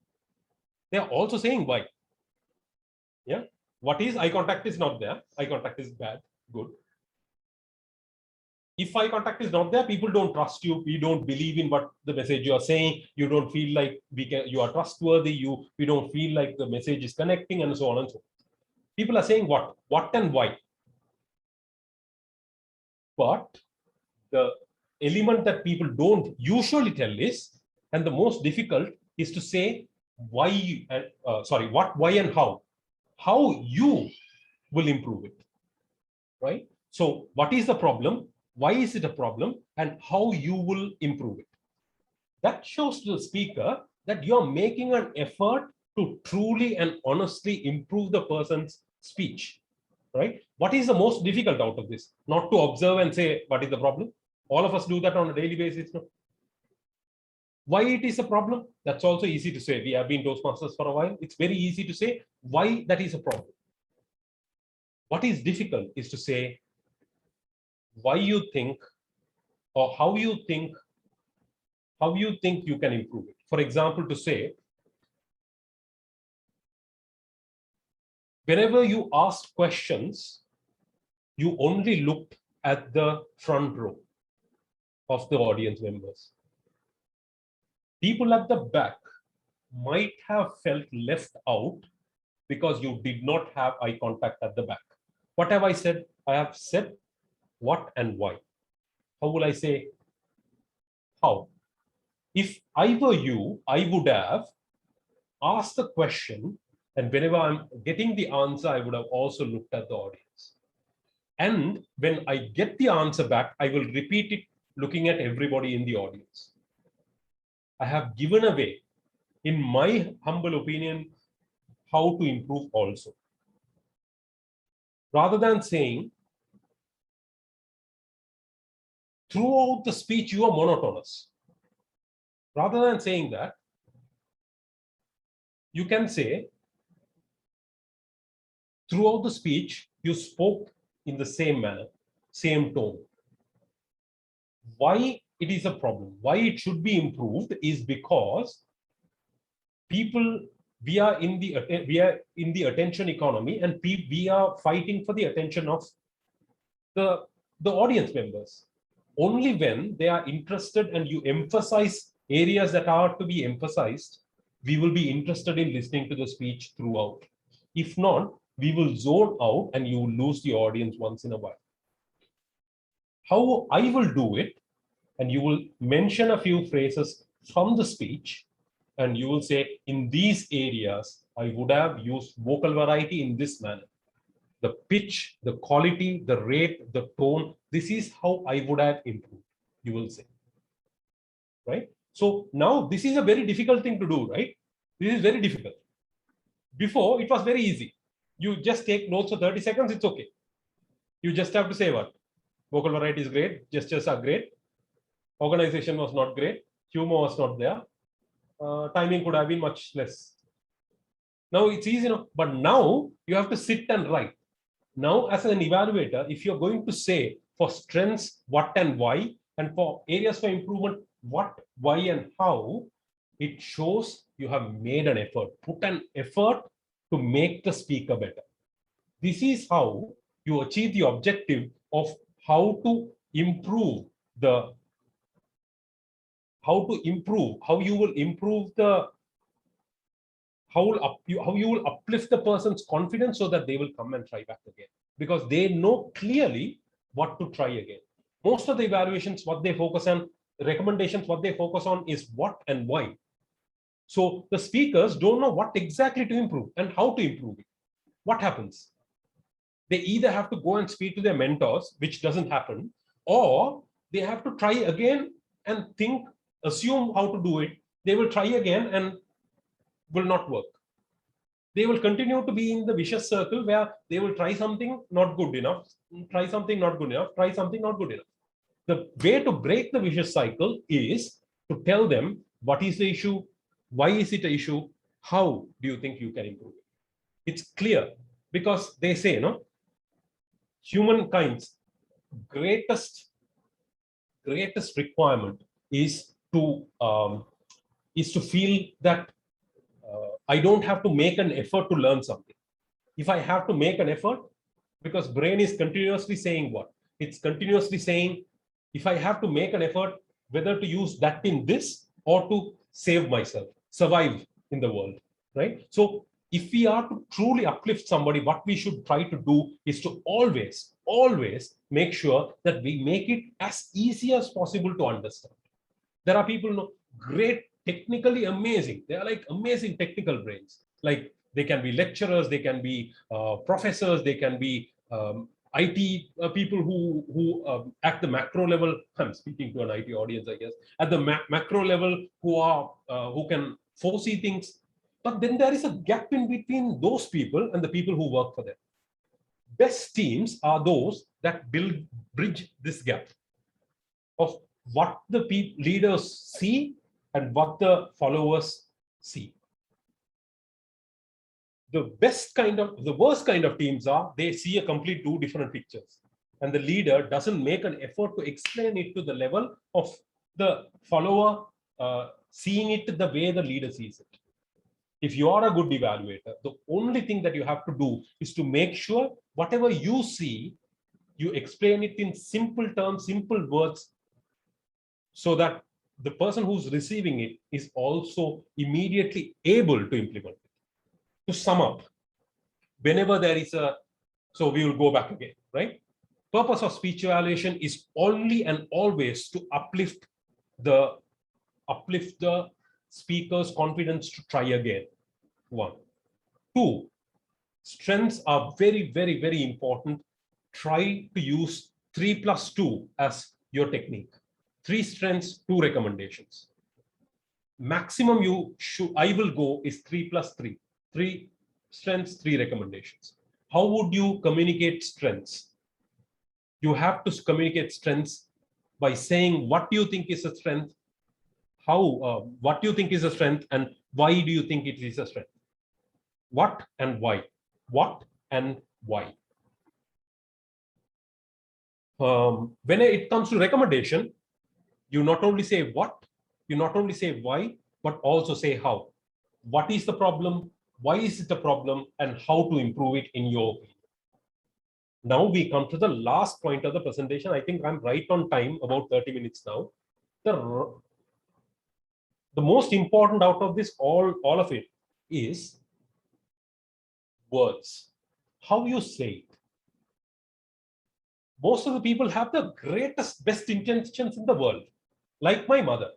They are also saying why. Yeah. What is eye contact is not there. Eye contact is bad. Good. If eye contact is not there, people don't trust you. We don't believe in what the message you are saying. You don't feel like you are trustworthy. We don't feel like the message is connecting, and so on and so on. People are saying what and why. But the element that people don't usually tell is, and the most difficult is to say why, what, why, and how you will improve it, right? So what is the problem? Why is it a problem? And how you will improve it. That shows to the speaker that you're making an effort to truly and honestly improve the person's speech, right? What is the most difficult out of this? Not to observe and say, what is the problem? All of us do that on a daily basis. No? Why it is a problem? That's also easy to say. We have been Toastmasters for a while. It's very easy to say why that is a problem. What is difficult is to say why you think, or how you think you can improve it. For example, to say, whenever you asked questions, you only looked at the front row of the audience members. People at the back might have felt left out because you did not have eye contact at the back. What have I said? I have said what and why. How will I say how? If I were you, I would have asked the question, and whenever I'm getting the answer, I would have also looked at the audience. And when I get the answer back, I will repeat it looking at everybody in the audience. I have given away, in my humble opinion, how to improve also. Rather than saying, throughout the speech, you are monotonous. Rather than saying that, you can say, throughout the speech, you spoke in the same manner, same tone. Why it is a problem, why it should be improved is because people, we are in the attention economy, and we are fighting for the attention of the audience members. Only when they are interested and you emphasize areas that are to be emphasized, we will be interested in listening to the speech throughout. If not, we will zone out and you will lose the audience once in a while. How I will do it, and you will mention a few phrases from the speech, and you will say, in these areas, I would have used vocal variety in this manner. The pitch, the quality, the rate, the tone, this is how I would have improved, you will say. Right? So now this is a very difficult thing to do, right? This is very difficult. Before, it was very easy. You just take notes for 30 seconds, it's okay. You just have to say what? Vocal variety is great, gestures are great, organization was not great, humor was not there, timing could have been much less. Now it's easy enough, but now you have to sit and write. Now, as an evaluator, if you're going to say for strengths, what and why, and for areas for improvement, what, why, and how, it shows you have made an effort, put an effort to make the speaker better. This is how you achieve the objective of how to improve the, how you will improve the, how you will uplift the person's confidence so that they will come and try back again, because they know clearly what to try again. Most of the evaluations, what they focus on, recommendations, what they focus on is what and why. So the speakers don't know what exactly to improve and how to improve it. What happens? They either have to go and speak to their mentors, which doesn't happen, or they have to try again and think, assume how to do it. They will try again and will not work. They will continue to be in the vicious circle where they will try something not good enough, try something not good enough, try something not good enough. The way to break the vicious cycle is to tell them what is the issue, why is it an issue, how do you think you can improve it. It's clear, because they say, humankind's greatest requirement is to feel that I don't have to make an effort to learn something. If I have to make an effort, because brain is continuously saying what? It's continuously saying, if I have to make an effort, whether to use that in this or to save myself, survive in the world, right? So if we are to truly uplift somebody, what we should try to do is to always make sure that we make it as easy as possible to understand. There are people great, technically amazing. They are like amazing technical brains. Like they can be lecturers, they can be professors, they can be IT people who at the macro level. I'm speaking to an IT audience, I guess. At the macro level, who can foresee things. But then there is a gap in between those people and the people who work for them. Best teams are those that bridge this gap of what the leaders see and what the followers see. The worst kind of teams are, they see a complete two different pictures, and the leader doesn't make an effort to explain it to the level of the follower seeing it the way the leader sees it. If you are a good evaluator, the only thing that you have to do is to make sure whatever you see, you explain it in simple terms, simple words, so that the person who's receiving it is also immediately able to implement it. To sum up, whenever there is so we will go back again, right? Purpose of speech evaluation is only and always to uplift the speaker's confidence to try again. 1. 2, strengths are very, very, very important. Try to use 3+2 as your technique. 3 strengths, 2 recommendations. Maximum I will go is 3+3. 3 strengths, 3 recommendations. How would you communicate strengths? You have to communicate strengths by saying what do you think is a strength, what do you think is a strength, and why do you think it is a strength? What and why? What and why? When it comes to recommendation, you not only say what, you not only say why, but also say how. What is the problem? Why is it a problem? And how to improve it in your opinion. Now we come to the last point of the presentation. I think I'm right on time, about 30 minutes now. the most important out of this, all of it, is words. How you say it. Most of the people have the greatest, best intentions in the world. Like my mother.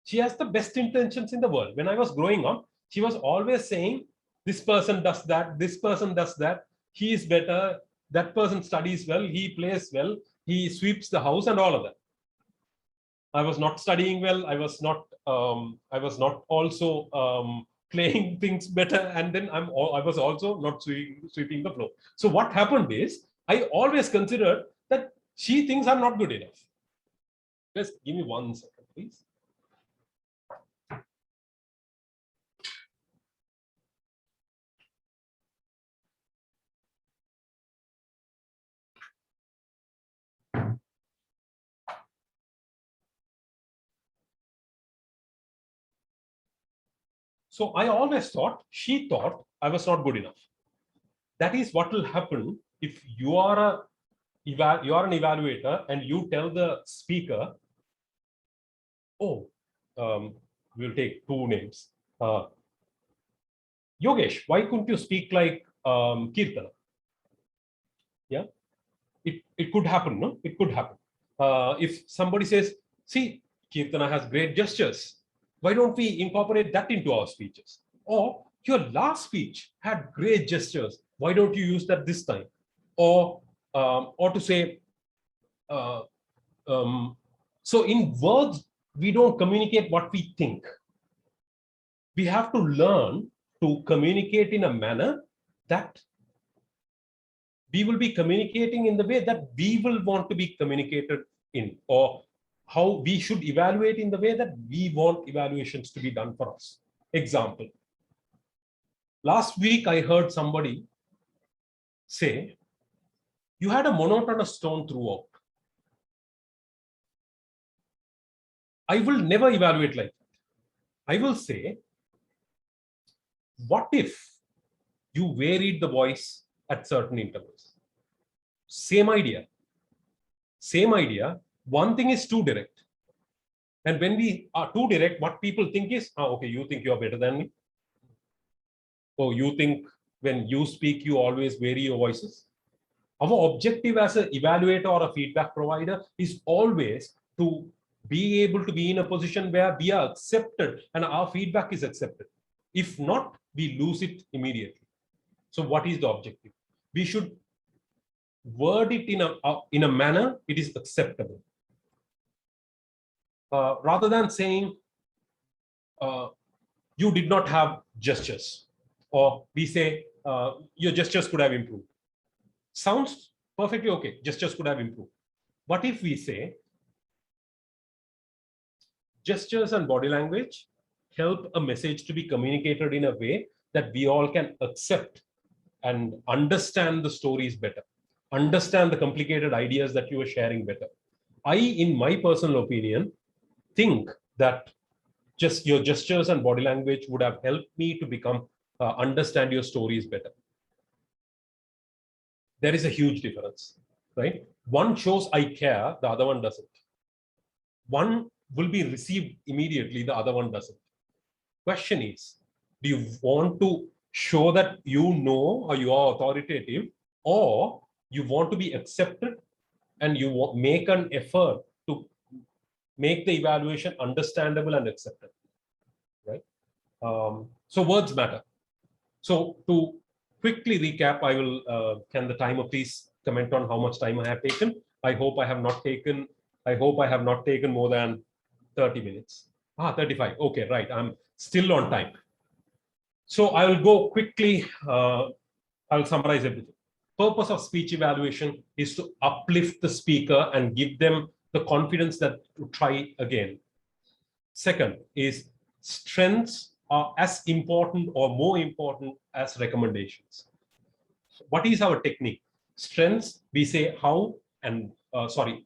She has the best intentions in the world. When I was growing up, she was always saying, this person does that, this person does that, he is better, that person studies well, he plays well, he sweeps the house and all of that. I was not studying well, I was not also playing things better, and then I was also not sweeping the floor. So what happened is, I always considered that she thinks I'm not good enough. Just give me 1 second, please. So I always thought, she thought I was not good enough. That is what will happen if you are an evaluator and you tell the speaker, oh, we'll take 2 names. Yogesh, why couldn't you speak like Kirtana? Yeah, it could happen, no? It could happen. If somebody says, see, Kirtana has great gestures, why don't we incorporate that into our speeches? Or your last speech had great gestures, why don't you use that this time? Or to say, so in words, we don't communicate what we think. We have to learn to communicate in a manner that we will be communicating in the way that we will want to be communicated in, or how we should evaluate in the way that we want evaluations to be done for us. Example. Last week, I heard somebody say, you had a monotonous tone throughout. I will never evaluate like that. I will say, what if you varied the voice at certain intervals? Same idea. Same idea. One thing is too direct. And when we are too direct, what people think is, okay, you think you're better than me. Oh, you think when you speak, you always vary your voices. Our objective as an evaluator or a feedback provider is always to be able to be in a position where we are accepted and our feedback is accepted. If not, we lose it immediately. So what is the objective? We should word it in a manner it is acceptable. Rather than saying, you did not have gestures, or we say, your gestures could have improved. Sounds perfectly okay, gestures could have improved. What if we say, gestures and body language help a message to be communicated in a way that we all can accept and understand the stories better, understand the complicated ideas that you are sharing better. I, in my personal opinion, think that just your gestures and body language would have helped me to understand your stories better. There is a huge difference, right? One shows I care, the other one doesn't. One will be received immediately, the other one doesn't. Question is, do you want to show that you know or you are authoritative, or you want to be accepted and you make an effort to make the evaluation understandable and acceptable, right? So words matter. So to quickly recap, I will, can the timer please comment on how much time I have taken? I hope I have not taken more than 30 minutes. 35. Okay, right. I'm still on time. So I will go quickly. I'll summarize everything. Purpose of speech evaluation is to uplift the speaker and give them the confidence that to try again. Second is strengths are as important or more important as recommendations. What is our technique? Strengths, we say how and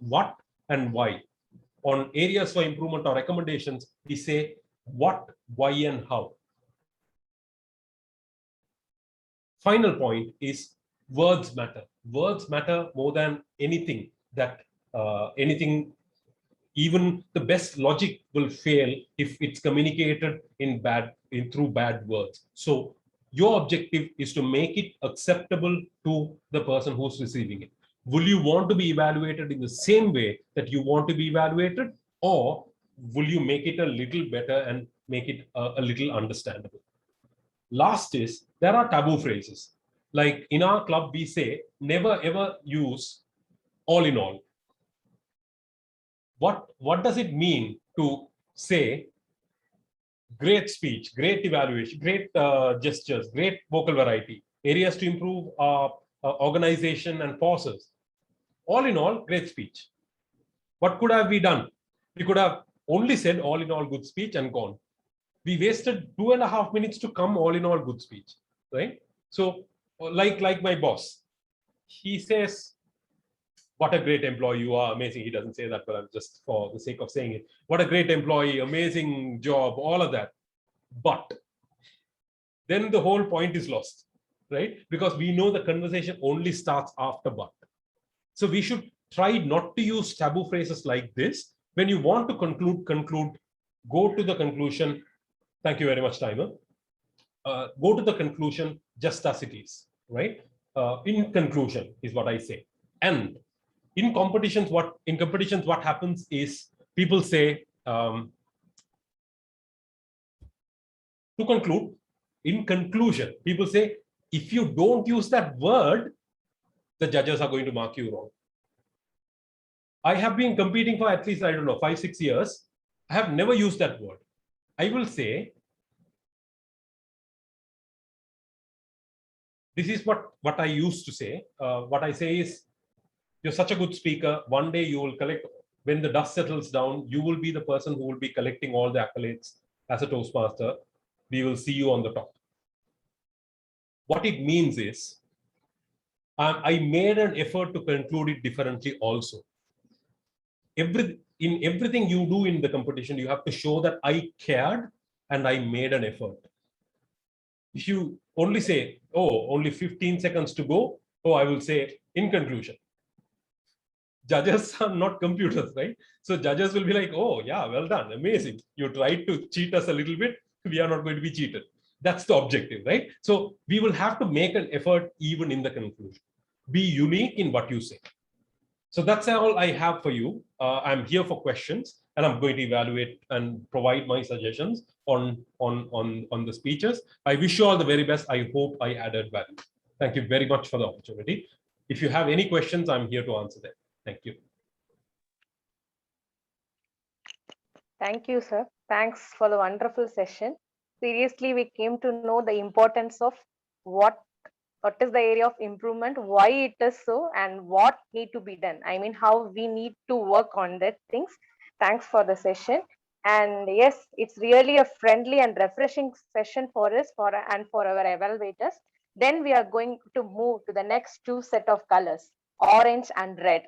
what and why. On areas for improvement or recommendations, we say what, why, and how. Final point is words matter. Words matter more than anything Even the best logic will fail if it's communicated through bad words. So your objective is to make it acceptable to the person who's receiving it. Will you want to be evaluated in the same way that you want to be evaluated, or will you make it a little better and make it a little understandable? Last is, there are taboo phrases. Like in our club, we say, never ever use all in all. What does it mean to say great speech, great evaluation, great gestures, great vocal variety, areas to improve organization and pauses? All in all, great speech. What could have we done? We could have only said all in all good speech and gone. We wasted 2.5 minutes to come all in all good speech, right? So like my boss, he says, what a great employee you are, amazing. He doesn't say that, but I'm just for the sake of saying it. What a great employee, amazing job, all of that. But then the whole point is lost, right? Because we know the conversation only starts after but. So we should try not to use taboo phrases like this. When you want to conclude, go to the conclusion. Thank you very much, Timer. Go to the conclusion just as it is, right? In conclusion is what I say. And in competitions, what happens is people say, to conclude, in conclusion, people say, if you don't use that word, the judges are going to mark you wrong. I have been competing for at least, I don't know, 5-6 years. I have never used that word. I will say, this is what I used to say. What I say is, you're such a good speaker. One day you will collect, when the dust settles down, you will be the person who will be collecting all the accolades as a Toastmaster. We will see you on the top. What it means is, I made an effort to conclude it differently also. In everything you do in the competition, you have to show that I cared and I made an effort. If you only say, oh, only 15 seconds to go, oh, I will say, in conclusion. Judges are not computers, right? So judges will be like, oh, yeah, well done, amazing. You tried to cheat us a little bit. We are not going to be cheated. That's the objective, right? So we will have to make an effort even in the conclusion. Be unique in what you say. So that's all I have for you. I'm here for questions, and I'm going to evaluate and provide my suggestions on the speeches. I wish you all the very best. I hope I added value. Thank you very much for the opportunity. If you have any questions, I'm here to answer them. Thank you. Thank you, sir. Thanks for the wonderful session. Seriously, we came to know the importance of what is the area of improvement, why it is so, and what need to be done. I mean, how we need to work on that things. Thanks for the session. And yes, it's really a friendly and refreshing session for us and for our evaluators. Then we are going to move to the next two set of colors, orange and red.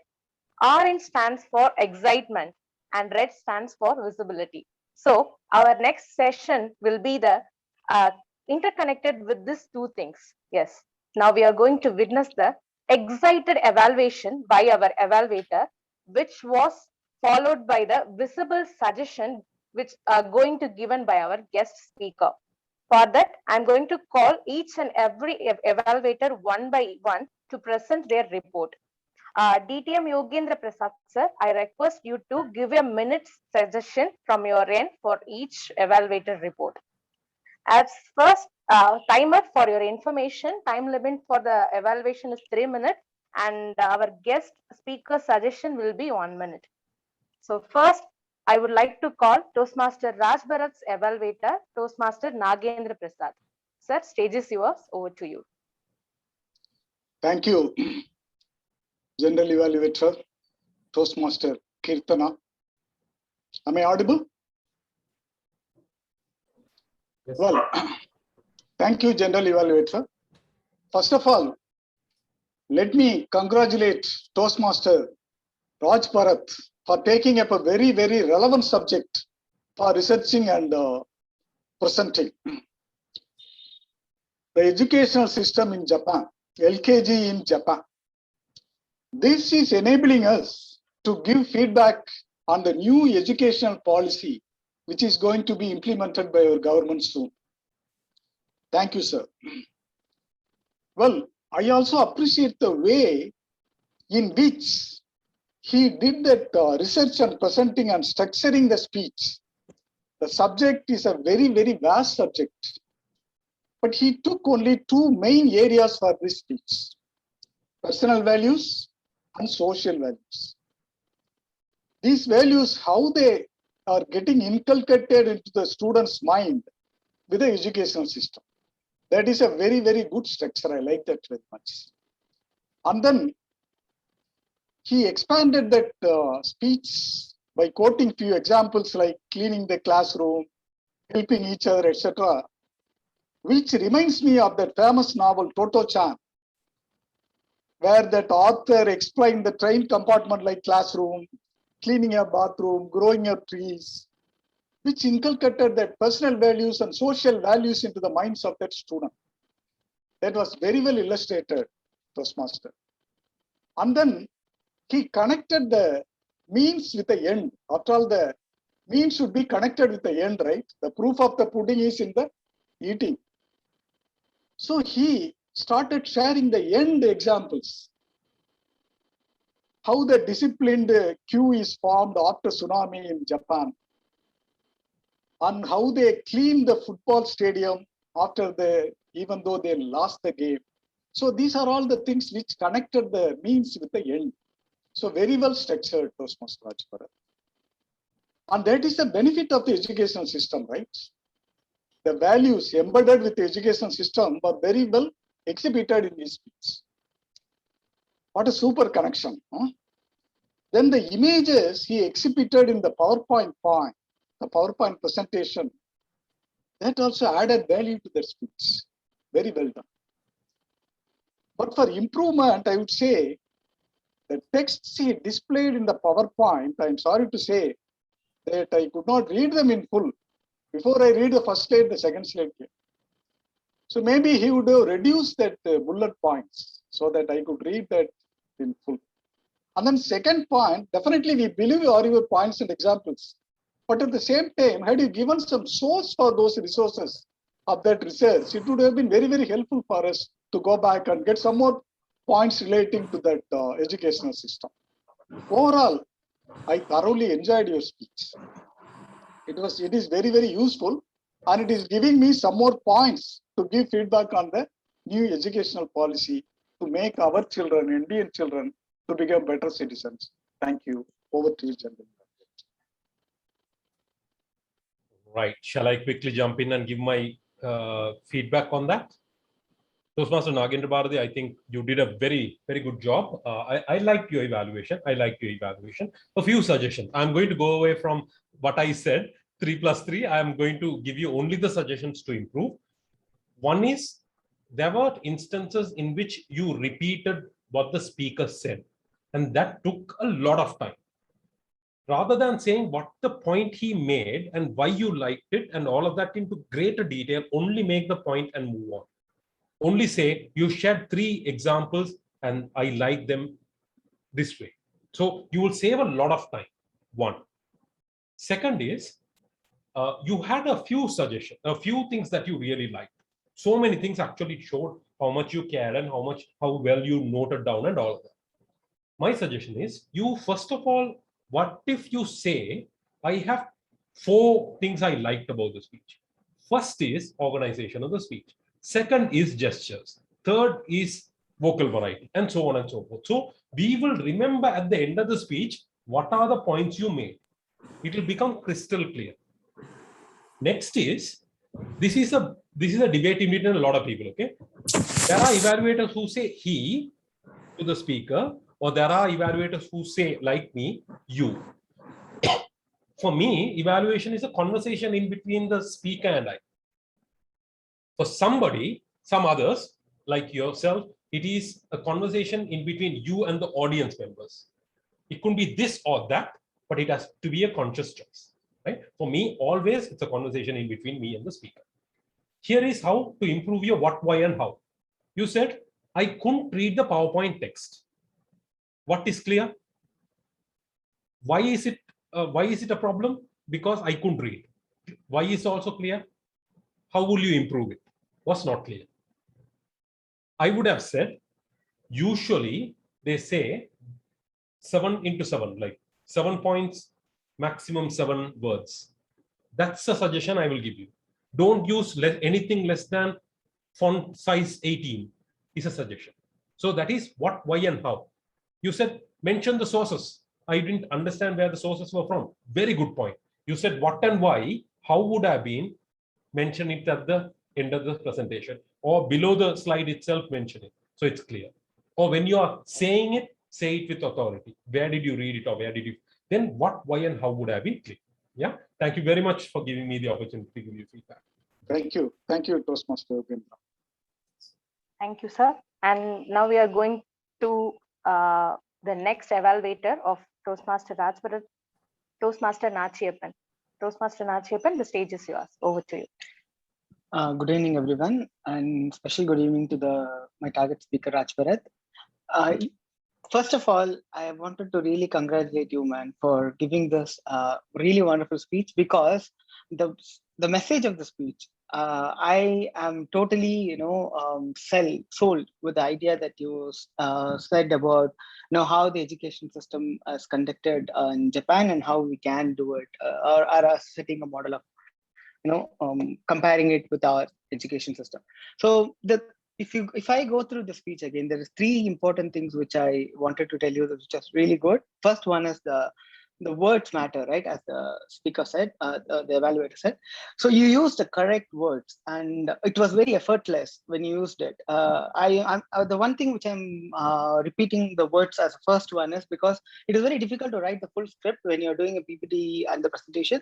Orange stands for excitement and red stands for visibility. So our next session will be the interconnected with these two things. Yes. Now we are going to witness the excited evaluation by our evaluator, which was followed by the visible suggestion, which are going to given by our guest speaker. For that, I'm going to call each and every evaluator one by one to present their report. DTM Yogendraprasath sir, I request you to give a minute's suggestion from your end for each evaluator report. As first, timer for your information, time limit for the evaluation is 3 minutes and our guest speaker suggestion will be 1 minute. So first, I would like to call Toastmaster Raj Bharat's evaluator, Toastmaster Nagendra Prasad. Sir, stage is yours. Over to you. Thank you, General Evaluator, Toastmaster Kirtana. Am I audible? Yes. Well, thank you, General Evaluator. First of all, let me congratulate Toastmaster Raj Bharat for taking up a very, very relevant subject for researching and presenting. The educational system in Japan, LKG in Japan. This is enabling us to give feedback on the new educational policy, which is going to be implemented by our government soon. Thank you, sir. Well, I also appreciate the way in which he did that research and presenting and structuring the speech. The subject is a very, very vast subject, but he took only two main areas for this speech: personal values and social values. These values, how they are getting inculcated into the student's mind with the educational system. That is a very, very good structure. I like that very much. And then he expanded that speech by quoting few examples like cleaning the classroom, helping each other, etc., which reminds me of that famous novel Toto-chan, where that author explained the train compartment like classroom, cleaning a bathroom, growing up trees, which inculcated that personal values and social values into the minds of that student. That was very well illustrated, Toastmaster. And then he connected the means with the end. After all, the means should be connected with the end, right? The proof of the pudding is in the eating. So he started sharing the end examples. How the disciplined queue is formed after tsunami in Japan, and how they cleaned the football stadium after even though they lost the game. So these are all the things which connected the means with the end. So very well structured, Toastmaster Rajparat. And that is the benefit of the educational system, right? The values embedded with the educational system were very well exhibited in this speech. What a super connection. Huh? Then the images he exhibited in the PowerPoint point, the PowerPoint presentation, that also added value to the speech. Very well done. But for improvement, I would say the texts he displayed in the PowerPoint, I'm sorry to say that I could not read them in full. Before I read the first slide, the second slide came. So maybe he would have reduced that bullet points so that I could read that in full. And then second point, definitely we believe all your points and examples. But at the same time, had you given some source for those resources of that research, it would have been very, very helpful for us to go back and get some more points relating to that educational system. Overall, I thoroughly enjoyed your speech. It is very, very useful, and it is giving me some more points to give feedback on the new educational policy to make our children, Indian children, to become better citizens. Thank you. Over to you, gentlemen. Right. Shall I quickly jump in and give my feedback on that? Toastmaster Nagendraprasath, I think you did a very, very good job. I liked your evaluation. A few suggestions. I'm going to go away from what I said, 3+3. I'm going to give you only the suggestions to improve. One is, there were instances in which you repeated what the speaker said, and that took a lot of time. Rather than saying what the point he made and why you liked it and all of that into greater detail, only make the point and move on. Only say, you shared 3 examples and I like them this way. So you will save a lot of time. One. Second is, you had a few suggestions, a few things that you really liked. So many things actually showed how much you cared and how well you noted down and all of that. My suggestion is, you first of all, what if you say, I have 4 things I liked about the speech. First is organization of the speech. Second is gestures. Third is vocal variety, and so on and so forth. So we will remember at the end of the speech, what are the points you made. It will become crystal clear. Next is, this is a debate in between a lot of people, okay? There are evaluators who say he to the speaker, or there are evaluators who say, like me, you. For me, evaluation is a conversation in between the speaker and I. For somebody, some others, like yourself, it is a conversation in between you and the audience members. It could be this or that, but it has to be a conscious choice, right? For me, always it's a conversation in between me and the speaker. Here is how to improve your what, why, and how. You said, I couldn't read the PowerPoint text. What is clear? Why is it Why is it a problem? Because I couldn't read. Why is also clear? How will you improve it? Was not clear. I would have said, usually they say 7 into 7, like 7 points, maximum 7 words. That's a suggestion I will give you. Don't use anything less than font size 18 is a suggestion. So that is what, why, and how. You said mention the sources. I didn't understand where the sources were from. Very good point. You said what and why. How would I have been mention it at the end of the presentation or below the slide itself, mention it so it's clear. Or when you are saying it, say it with authority. Where did you read it, or where did you? Then what, why, and how would I be clear? Yeah. Thank you very much for giving me the opportunity to give you feedback. Thank you. Thank you, Toastmaster Yogendra. Thank you, sir. And now we are going to the next evaluator of Toastmaster Rajbharat, Toastmaster Nachiappan. Toastmaster Nachiappan, the stage is yours. Over to you. Good evening, everyone, and special good evening to my target speaker, Rajbharat. First of all, I wanted to really congratulate you, man, for giving this really wonderful speech, because the message of the speech, I am totally, sold with the idea that you said about, how the education system is conducted in Japan and how we can do it, or are setting a model of, comparing it with our education system. So if I go through the speech again, there is 3 important things which I wanted to tell you, which is really good. First one is the words matter, right? As the speaker said, the evaluator said. So you used the correct words, and it was very effortless when you used it. The one thing which I'm repeating the words as the first one is because it is very difficult to write the full script when you're doing a PPT and the presentation.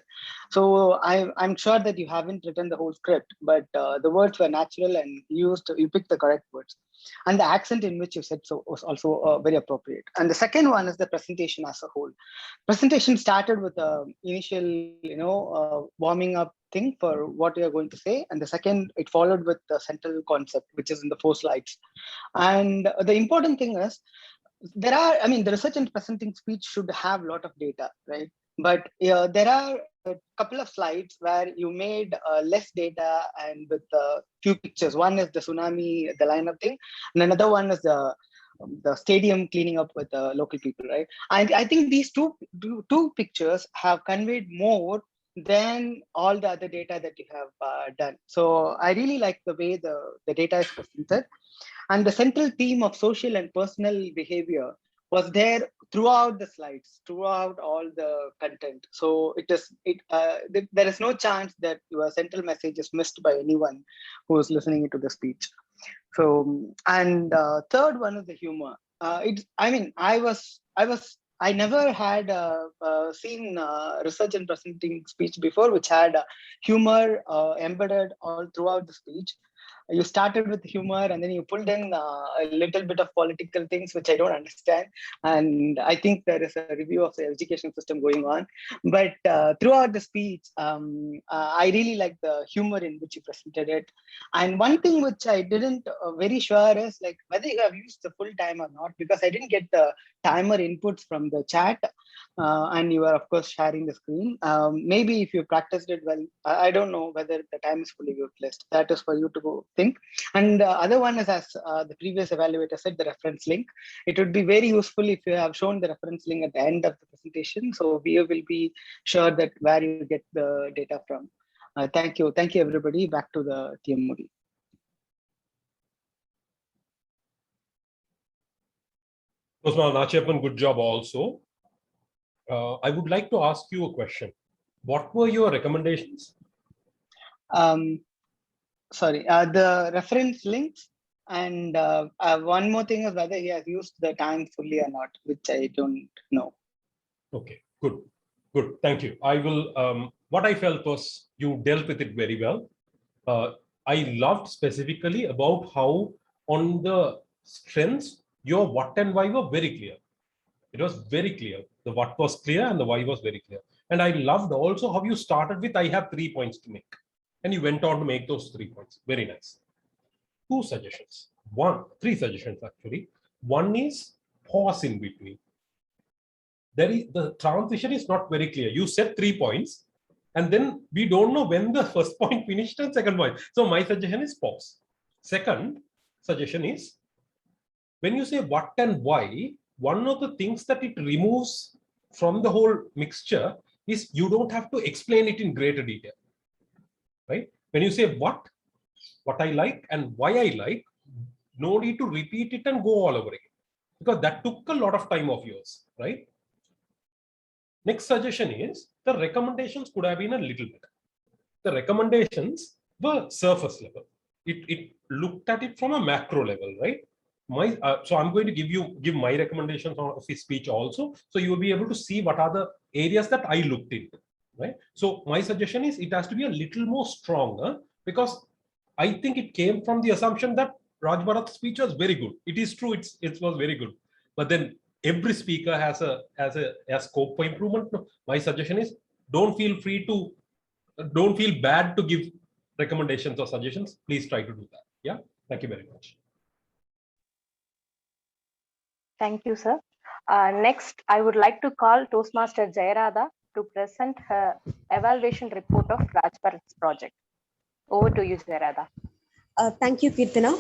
So I'm sure that you haven't written the whole script, but the words were natural and you picked the correct words. And the accent in which you said so was also very appropriate. And the second one is the presentation as a whole. Presentation started with a initial, warming up thing for what you're going to say. And the second, it followed with the central concept, which is in the 4 slides. And the important thing is, the research and presenting speech should have a lot of data, right? But there are a couple of slides where you made less data and with a few pictures. One is the tsunami, the lineup thing, and another one is the stadium cleaning up with the local people, right? I think these two pictures have conveyed more than all the other data that you have done. So I really like the way the data is presented. And the central theme of social and personal behavior was there throughout the slides, throughout all the content. So there is no chance that your central message is missed by anyone who is listening to the speech. So, and third one is the humor. I never had seen research and presenting speech before, which had humor embedded all throughout the speech. You started with humor and then you pulled in a little bit of political things, which I don't understand. And I think there is a review of the education system going on. But throughout the speech, I really like the humor in which you presented it. And one thing which I didn't very sure is like whether you have used the full time or not, because I didn't get the timer inputs from the chat. And you are, of course, sharing the screen. Maybe if you practiced it well, I don't know whether the time is fully utilized. That is for you to go think. And the other one is, as the previous evaluator said, the reference link. It would be very useful if you have shown the reference link at the end of the presentation. So we will be sure that where you get the data from. Thank you. Thank you, everybody. Back to the TM Moody. Toastmaster Nachiappan, good job also. I would like to ask you a question. What were your recommendations? Sorry, the reference links, and one more thing is whether he has used the time fully or not, which I don't know. Okay, good. Thank you. I will. What I felt was you dealt with it very well. I loved specifically about how on the strengths your what and why were very clear. It was very clear. The what was clear and the why was very clear. And I loved also how you started with, I have 3 points to make. And you went on to make those 3 points. Very nice. 2 suggestions. 3 suggestions actually. One is pause in between. the transition is not very clear. You said 3 points, and then we don't know when the first point finished and second point. So my suggestion is pause. Second suggestion is, when you say what and why, one of the things that it removes from the whole mixture is you don't have to explain it in greater detail, right? When you say what I like and why I like, no need to repeat it and go all over again, because that took a lot of time of yours, right? Next suggestion is, the recommendations could have been a little better. The recommendations were surface level. It looked at it from a macro level, right? So I'm going to give my recommendations of his speech also, so you will be able to see what are the areas that I looked into, right? So my suggestion is, it has to be a little more stronger, because I think it came from the assumption that Raj Bharat's speech was very good. It is true, it was very good, but then every speaker has a scope for improvement. No, my suggestion is, don't feel bad to give recommendations or suggestions. Please try to do that. Yeah, thank you very much. Thank you, sir. Next, I would like to call Toastmaster Jayarada to present her evaluation report of Raj Bharat's project. Over to you, Jayarada. Thank you, Kirtana.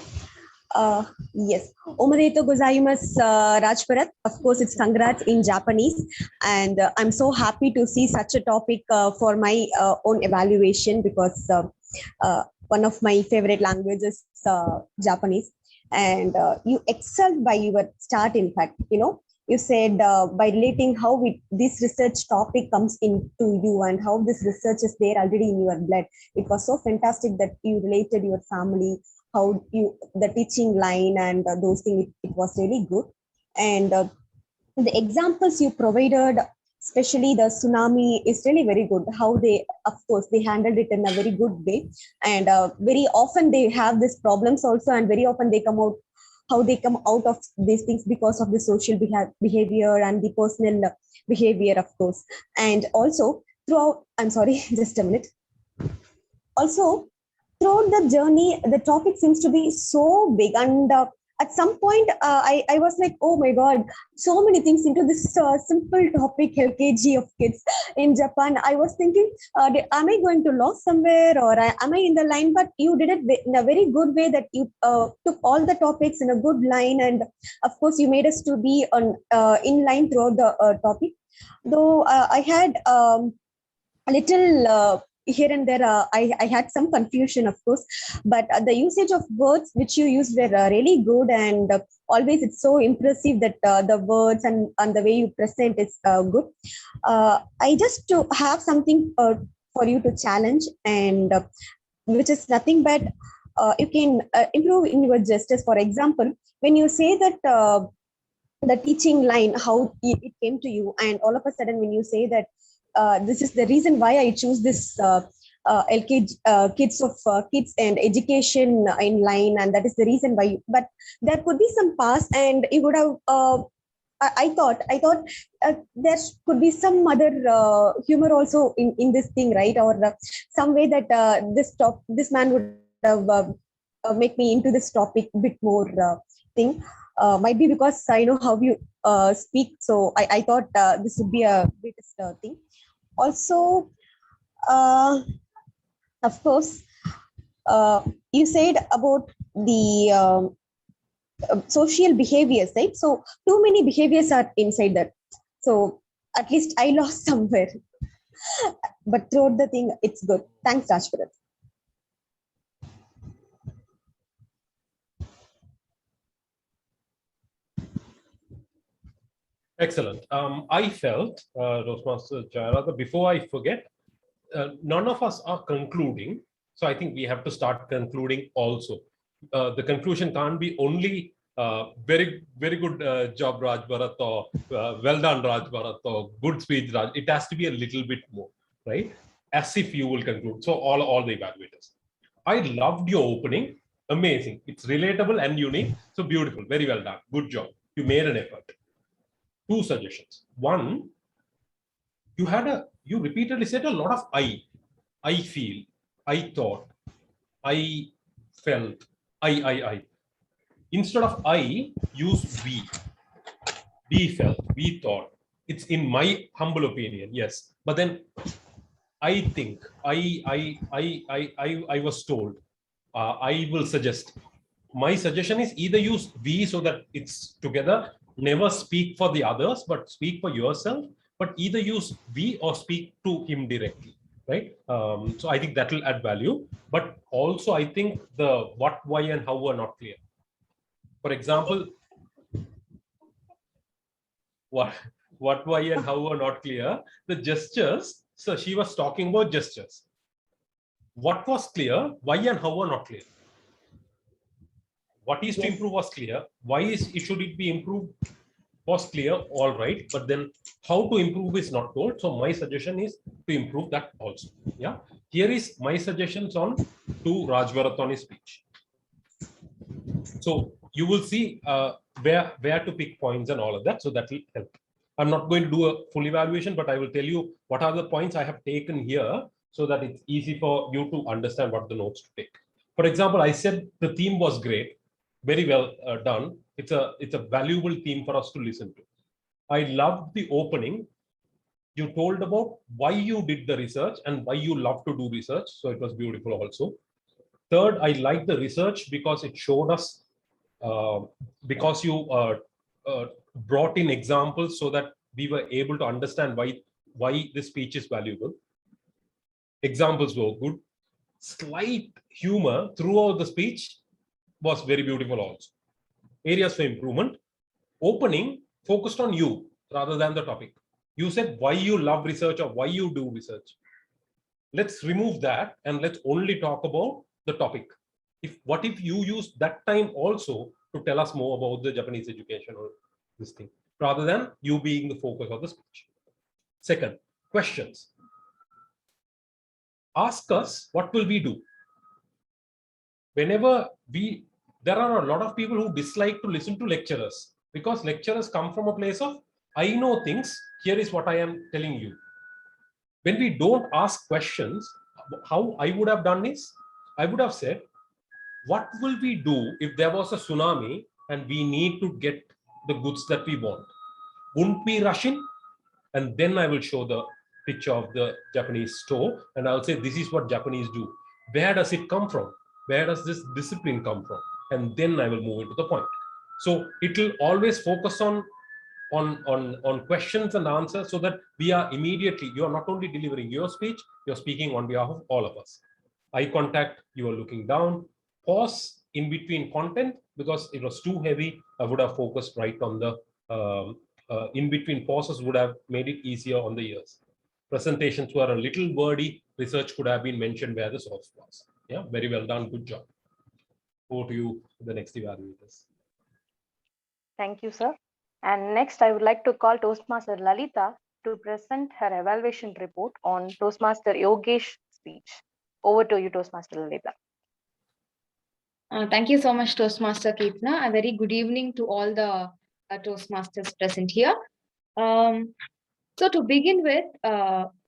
Yes, omadeto gozaimasu, Raj Bharat. Of course, it's congrats in Japanese, and I'm so happy to see such a topic for my own evaluation, because one of my favorite languages is Japanese, and you excelled by your start. In fact, you said by relating how this research topic comes into you and how this research is there already in your blood. It was so fantastic that you related your family, how the teaching line and those things. It was really good. And the examples you provided, especially the tsunami, is really very good. How they handled it in a very good way. And very often they have these problems also, and very often they come out of these things because of the social behavior and the personal behavior, of course. And also throughout, I'm sorry, just a minute. Also, throughout the journey, the topic seems to be so big, and at some point, I was like, oh my God, so many things into this simple topic, LKG of kids in Japan. I was thinking, am I going to lose somewhere, or am I in the line? But you did it in a very good way, that you took all the topics in a good line. And of course, you made us to be in line throughout the topic. Though I had a little... here and there, I had some confusion, of course, but the usage of words which you used were really good, and always it's so impressive that the words and the way you present is good. I just to have something for you to challenge, and which is nothing but you can improve in your justice. For example, when you say that the teaching line, how it came to you, and all of a sudden when you say that this is the reason why I choose this LKG kids and education in line, and that is the reason why. But there could be some past, and you would have. I thought there could be some other humor also in this thing, right? Or some way that this man would have make me into this topic a bit more thing. Might be because I know how you speak, so I thought this would be a greatest thing. Also, of course, you said about the social behaviors, right? So too many behaviors are inside that. So at least I lost somewhere. But throughout the thing, it's good. Thanks, Raj Bharat. Excellent. I felt, Toastmaster Jayarada, before I forget, none of us are concluding. So I think we have to start concluding also. The conclusion can't be only very, very good job, Raj Bharat, or well done, Raj Bharat, or good speech, Raj. It has to be a little bit more, right? As if you will conclude. So all the evaluators. I loved your opening. Amazing. It's relatable and unique. So beautiful. Very well done. Good job. You made an effort. Two suggestions. One, you repeatedly said a lot of I feel, I thought, I felt, I. Instead of I, use we. We felt, we thought, It's in my humble opinion, yes. But then I think I was told, I will suggest. My suggestion is either use we so that it's together. Never speak for the others, but speak for yourself. But either use we or speak to him directly, right? So I think that will add value. But also I think the what, why, and how are not clear. For example, what, why, and how are not clear. The gestures. So she was talking about gestures. What was clear? Why and how are not clear. What is to improve was clear. Why should it be improved was clear, all right. But then how to improve is not told. So my suggestion is to improve that also. Yeah. Here is my suggestions on to Rajbharat on his speech. So you will see where to pick points and all of that. So that will help. I'm not going to do a full evaluation, but I will tell you what are the points I have taken here so that it's easy for you to understand what the notes to take. For example, I said the theme was great, very well done. It's a valuable theme for us to listen to. I loved the opening. You told about why you did the research and why you love to do research. So it was beautiful also. Third, I liked the research because it showed us, because you brought in examples so that we were able to understand why this speech is valuable. Examples were good. Slight humor throughout the speech was very beautiful also. Areas for improvement. Opening focused on you rather than the topic. You said why you love research or why you do research. Let's remove that and let's only talk about the topic. What if you use that time also to tell us more about the Japanese education or this thing, rather than you being the focus of the speech. Second, questions. Ask us, what will we do? Whenever there are a lot of people who dislike to listen to lecturers because lecturers come from a place of, I know things, here is what I am telling you. When we don't ask questions, how I would have done is, I would have said, what will we do if there was a tsunami and we need to get the goods that we want? Wouldn't we rush in? And then I will show the picture of the Japanese store and I'll say, this is what Japanese do. Where does it come from? Where does this discipline come from? And then I will move into the point. So it will always focus on questions and answers so that we are immediately, you are not only delivering your speech, you're speaking on behalf of all of us. Eye contact, you are looking down. Pause in between content because it was too heavy. I would have focused right on the in between pauses would have made it easier on the ears. Presentations were a little wordy. Research could have been mentioned where the source was. Yeah, very well done. Good job. Over to you, the next evaluators. Thank you, sir. And next, I would like to call Toastmaster Lalita to present her evaluation report on Toastmaster Yogesh's speech. Over to you, Toastmaster Lalita. Thank you so much, Toastmaster Kirtana. A very good evening to all the Toastmasters present here. So to begin with,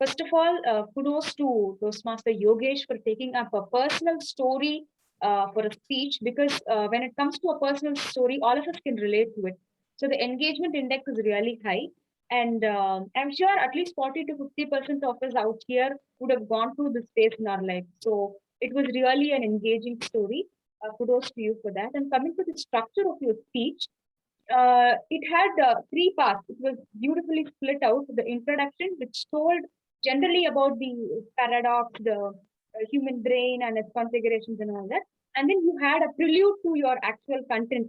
first of all, kudos to Toastmaster Yogesh for taking up a personal story for a speech, because when it comes to a personal story, all of us can relate to it. So the engagement index is really high. And I'm sure at least 40 to 50% of us out here would have gone through this phase in our life. So it was really an engaging story. Kudos to you for that. And coming to the structure of your speech, it had 3 parts. It was beautifully split out. The introduction, which told generally about the paradox, the human brain and its configurations and all that. And then you had a prelude to your actual content.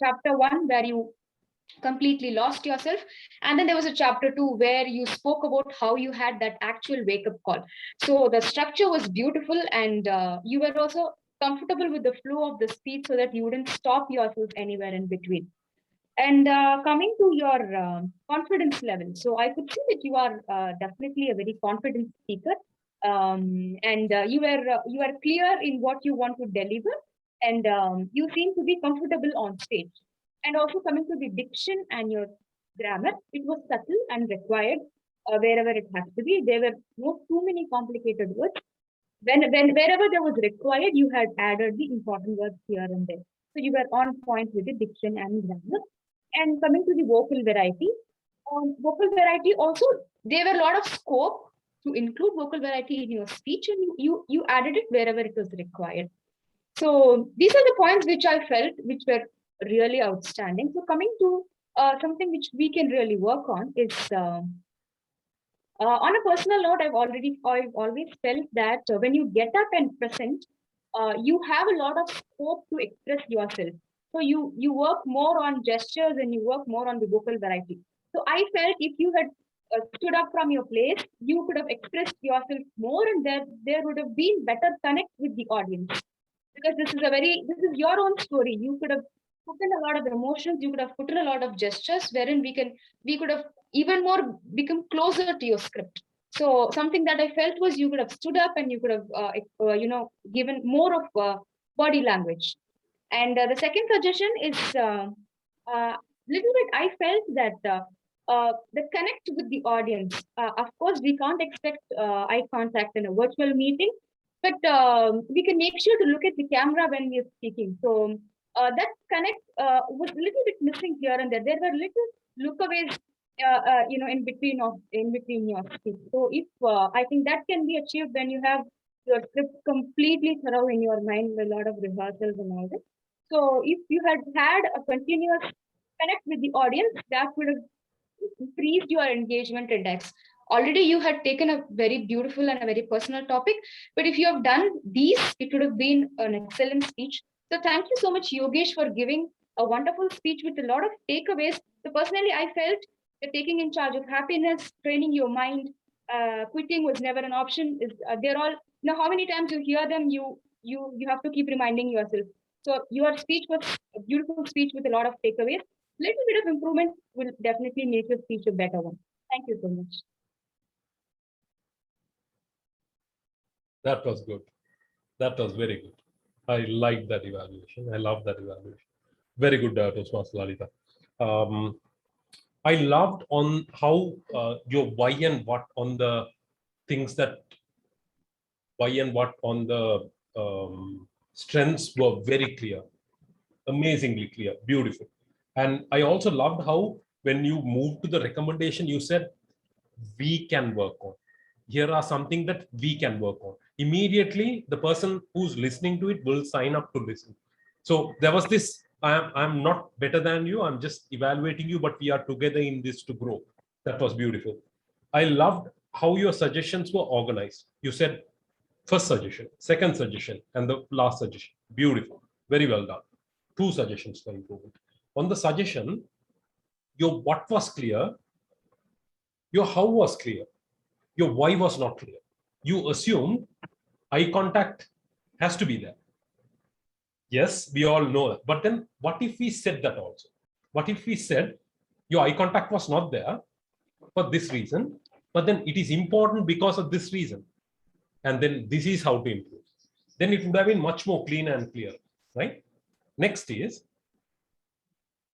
Chapter 1, where you completely lost yourself. And then there was a chapter 2 where you spoke about how you had that actual wake-up call. So the structure was beautiful, and you were also comfortable with the flow of the speech so that you wouldn't stop yourself anywhere in between. And coming to your confidence level, so I could see that you are definitely a very confident speaker, and you are clear in what you want to deliver, and you seem to be comfortable on stage. And also coming to the diction and your grammar, it was subtle and required wherever it has to be. There were not too many complicated words. Wherever there was required, you had added the important words here and there. So you were on point with the diction and grammar. And coming to the vocal variety, vocal variety also, there were a lot of scope to include vocal variety in your speech, and you added it wherever it was required. So these are the points which I felt which were really outstanding. So coming to something which we can really work on is on a personal note, I've always felt that when you get up and present, you have a lot of scope to express yourself. So you work more on gestures and you work more on the vocal variety. So I felt if you had stood up from your place, you could have expressed yourself more, and there would have been better connect with the audience, because this is your own story. You could have put in a lot of emotions, you could have put in a lot of gestures, wherein we could have even more become closer to your script. So something that I felt was you could have stood up and you could have given more of body language. And the second suggestion is little bit I felt that the connect with the audience. Of course, we can't expect eye contact in a virtual meeting, but we can make sure to look at the camera when we are speaking. So that connect was a little bit missing here and there. There were little lookaways, in between your speech. So if I think that can be achieved when you have your script completely thorough in your mind with a lot of rehearsals and all that. So if you had a continuous connect with the audience, that would have increased your engagement index. Already you had taken a very beautiful and a very personal topic, but if you have done these, it would have been an excellent speech. So thank you so much, Yogesh, for giving a wonderful speech with a lot of takeaways. So personally, I felt that taking in charge of happiness, training your mind, quitting was never an option. They're all, how many times you hear them, you have to keep reminding yourself. So your speech was a beautiful speech with a lot of takeaways. Little bit of improvement will definitely make your speech a better one. Thank you so much. That was good. That was very good. I like that evaluation. I love that evaluation. Very good, Toastmaster Lalita. I loved on how your why and what on the things that why and what on the strengths were very clear, amazingly clear, beautiful. And I also loved how when you moved to the recommendation, you said, we can work on. Here are something that we can work on. Immediately, the person who's listening to it will sign up to listen. So there was this, I'm not better than you, I'm just evaluating you, but we are together in this to grow. That was beautiful. I loved how your suggestions were organized. You said first suggestion, second suggestion, and the last suggestion. Beautiful. Very well done. 2 suggestions for improvement. On the suggestion, your what was clear, your how was clear, your why was not clear. You assumed eye contact has to be there. Yes, we all know that. But then what if we said that also? What if we said your eye contact was not there for this reason, but then it is important because of this reason. And then this is how to improve. Then it would have been much more clean and clear, right? Next is,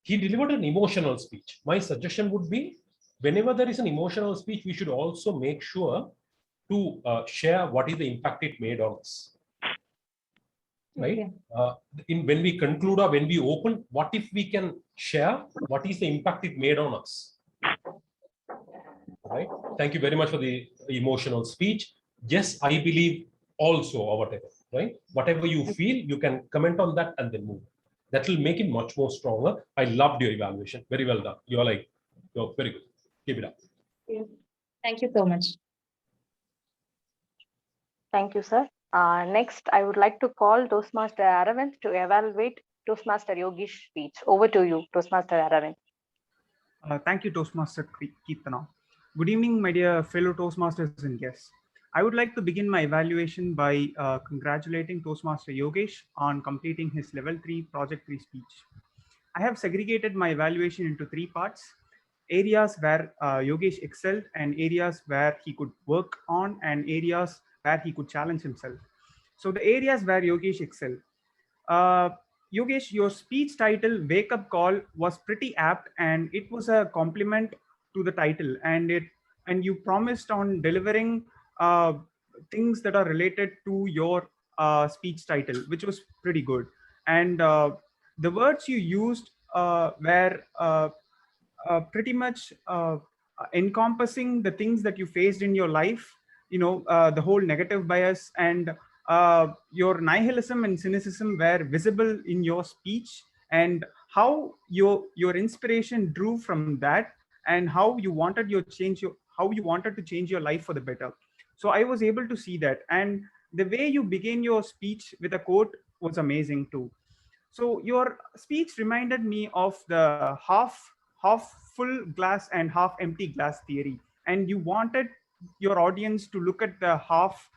he delivered an emotional speech. My suggestion would be, whenever there is an emotional speech, we should also make sure to share what is the impact it made on us. Right? Okay. When we conclude or when we open, what if we can share what is the impact it made on us? Right? Thank you very much for the emotional speech. Yes, I believe also, or whatever, right? Whatever you feel, you can comment on that and then move. That will make it much more stronger. I loved your evaluation. Very well done. You're very good. Keep it up. Thank you so much. Thank you, sir. Next, I would like to call Toastmaster Aravind to evaluate Toastmaster Yogesh's speech. Over to you, Toastmaster Aravind. Thank you, Toastmaster Kirtana. Good evening, my dear fellow Toastmasters and guests. I would like to begin my evaluation by congratulating Toastmaster Yogesh on completing his level 3 project 3 speech. I have segregated my evaluation into 3 parts: areas where Yogesh excelled, and areas where he could work on, and areas where he could challenge himself. So the areas where Yogesh excelled. Yogesh, your speech title, Wake Up Call, was pretty apt, and it was a compliment to the title, and you promised on delivering things that are related to your speech title, which was pretty good. And the words you used were pretty much encompassing the things that you faced in your life, the whole negative bias and your nihilism and cynicism were visible in your speech, and how your inspiration drew from that, and how you wanted how you wanted to change your life for the better. So I was able to see that, and the way you began your speech with a quote was amazing too. So your speech reminded me of the half full glass and half empty glass theory, and you wanted your audience to look at the half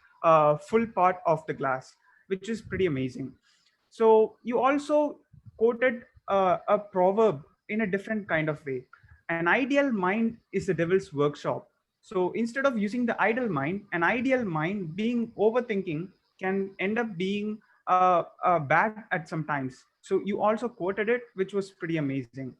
full part of the glass, which is pretty amazing. So you also quoted a proverb in a different kind of way. An ideal mind is the devil's workshop. So instead of using the idle mind, an ideal mind being overthinking can end up being bad at some times. So you also quoted it, which was pretty amazing.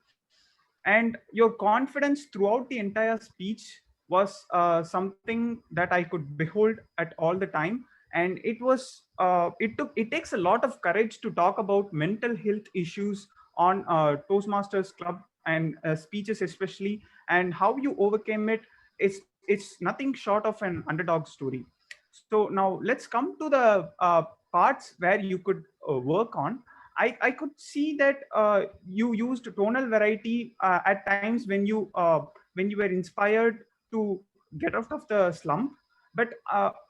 And your confidence throughout the entire speech was something that I could behold at all the time. And it takes a lot of courage to talk about mental health issues on Toastmasters Club and speeches especially, and how you overcame it. It's nothing short of an underdog story. So now let's come to the parts where you could work on. I could see that you used tonal variety at times when you were inspired to get out of the slump, but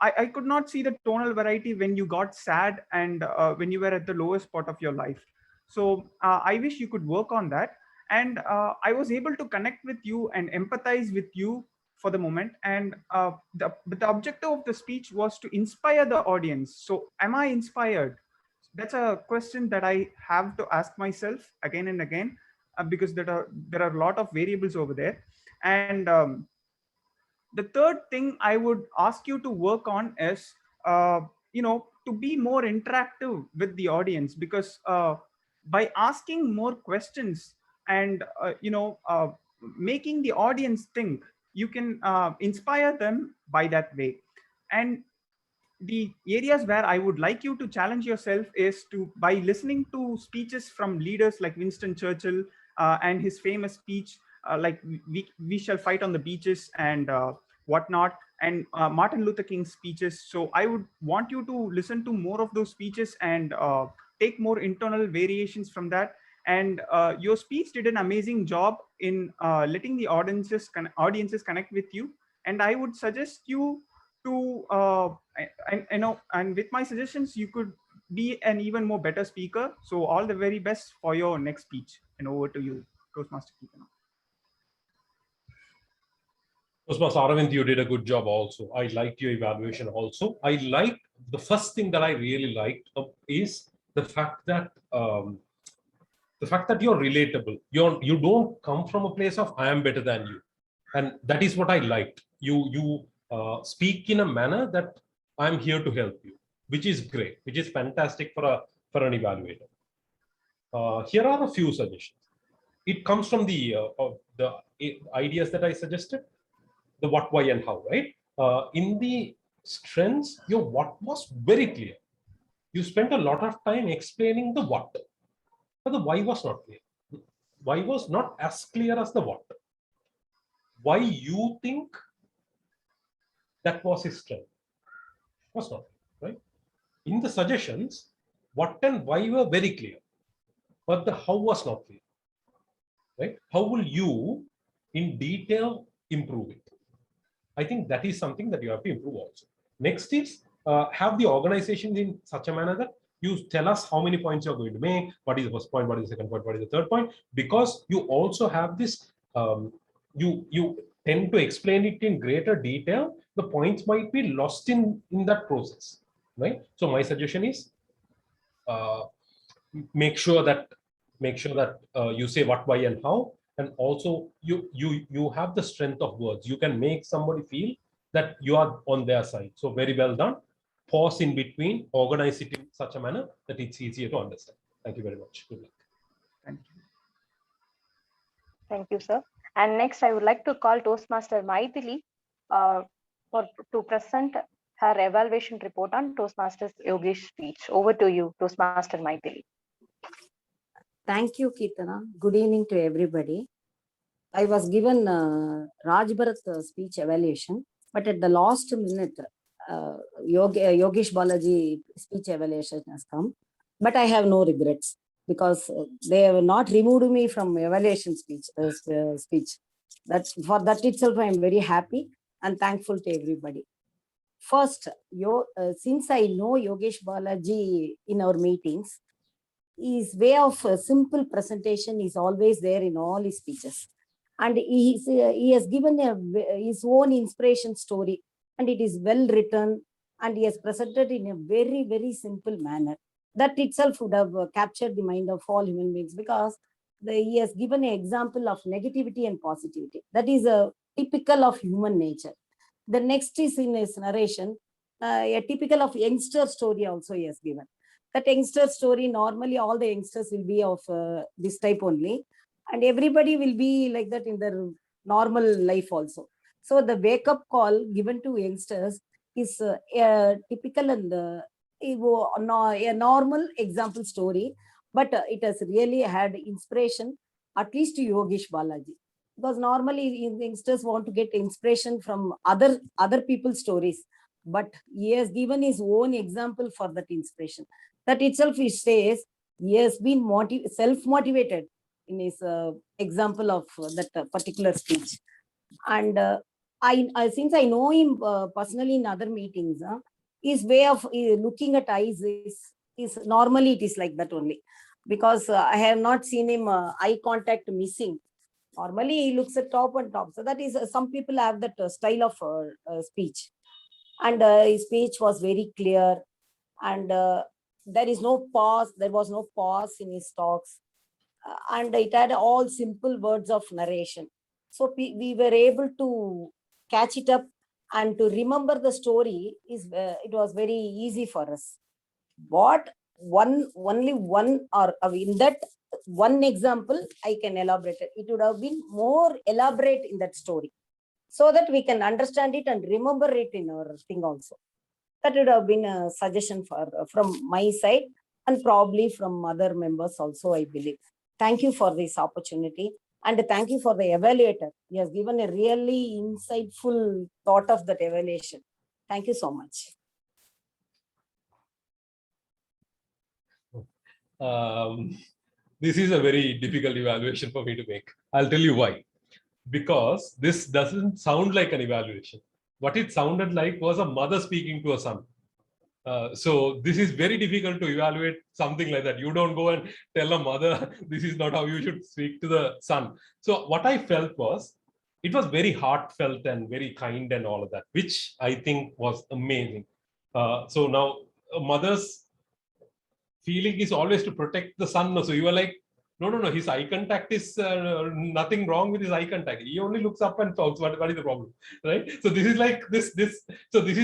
I could not see the tonal variety when you got sad and when you were at the lowest part of your life. So I wish you could work on that. And I was able to connect with you and empathize with you for the moment. And but the objective of the speech was to inspire the audience. So am I inspired? That's a question that I have to ask myself again and again, because there are a lot of variables over there. And the third thing I would ask you to work on is to be more interactive with the audience, because by asking more questions and making the audience think, you can inspire them by that way. And the areas where I would like you to challenge yourself is to by listening to speeches from leaders like Winston Churchill and his famous speech like we shall fight on the beaches and whatnot, and Martin Luther King's speeches. So I would want you to listen to more of those speeches and take more internal variations from that. And your speech did an amazing job in letting the audiences connect with you. And I would suggest you to and with my suggestions you could be an even more better speaker. So all the very best for your next speech, and over to you, Toastmaster Keetan. Toastmaster Aravind, you did a good job also. I liked your evaluation also. I liked the first thing that I really liked is the fact that you're relatable. You don't come from a place of I am better than you, and that is what I liked. You speak in a manner that I'm here to help you, which is great, which is fantastic for an evaluator. Here are a few suggestions. It comes from the ideas that I suggested, the what, why, and how, right? In the strengths, your what was very clear. You spent a lot of time explaining the what, but the why was not clear. Why was not as clear as the what. Why you think that was his strength was not, right? In the suggestions, what and why were very clear, but the how was not clear, right? How will you in detail improve it? I think that is something that you have to improve also. Next is have the organization in such a manner that you tell us how many points you're going to make, what is the first point, what is the second point, what is the third point, because you also have this, you tend to explain it in greater detail. The points might be lost in that process, right? So my suggestion is make sure that you say what, why, and how, and also you have the strength of words. You can make somebody feel that you are on their side. So very well done. Pause in between, organize it in such a manner that it's easier to understand. Thank you very much. Good luck. Thank you. Thank you, sir. And next, I would like to call Toastmaster Maitree to present her evaluation report on Toastmasters Yogesh speech. Over to you, Toastmaster Maitree. Thank you, Keetana. Good evening to everybody. I was given Raj Bharat speech evaluation, but at the last minute, Yogesh Balaji speech evaluation has come. But I have no regrets because they have not removed me from evaluation speech. For that itself, I am very happy and thankful to everybody. First, since I know Yogesh Balaji in our meetings, his way of simple presentation is always there in all his speeches. And he has given his own inspiration story, and it is well written, and he has presented in a very, very simple manner. That itself would have captured the mind of all human beings, because he has given an example of negativity and positivity. That is a typical of human nature. The next is in his narration, a typical of youngster story also he has given. That youngster story, normally all the youngsters will be of this type only, and everybody will be like that in their normal life also. So the wake up call given to youngsters is a typical and a normal example story, but it has really had inspiration, at least to Yogesh Balaji, because normally youngsters want to get inspiration from other people's stories, but he has given his own example for that inspiration. That itself, he says, he has been self-motivated in his example of that particular speech. And I since I know him personally in other meetings, his way of looking at eyes is normally it is like that only, because I have not seen him eye contact missing. Normally he looks at top and top. So that is some people have that style of speech, and his speech was very clear, and there was no pause in his talks, and it had all simple words of narration. So we were able to catch it up and to remember the story. It was very easy for us. Only one, or in that one example, I can elaborate it. It would have been more elaborate in that story, so that we can understand it and remember it in our thing also. That would have been a suggestion from my side, and probably from other members also, I believe. Thank you for this opportunity, and thank you for the evaluator. He has given a really insightful thought of that evaluation. Thank you so much. This is a very difficult evaluation for me to make. I'll tell you why. Because this doesn't sound like an evaluation. What it sounded like was a mother speaking to a son. So this is very difficult to evaluate something like that. You don't go and tell a mother, this is not how you should speak to the son. So what I felt was, it was very heartfelt and very kind and all of that, which I think was amazing. So now a mother's feeling is always to protect the son. So you are like, no, his eye contact is nothing wrong with his eye contact. He only looks up and talks. What is the problem, right? So this is like this. So this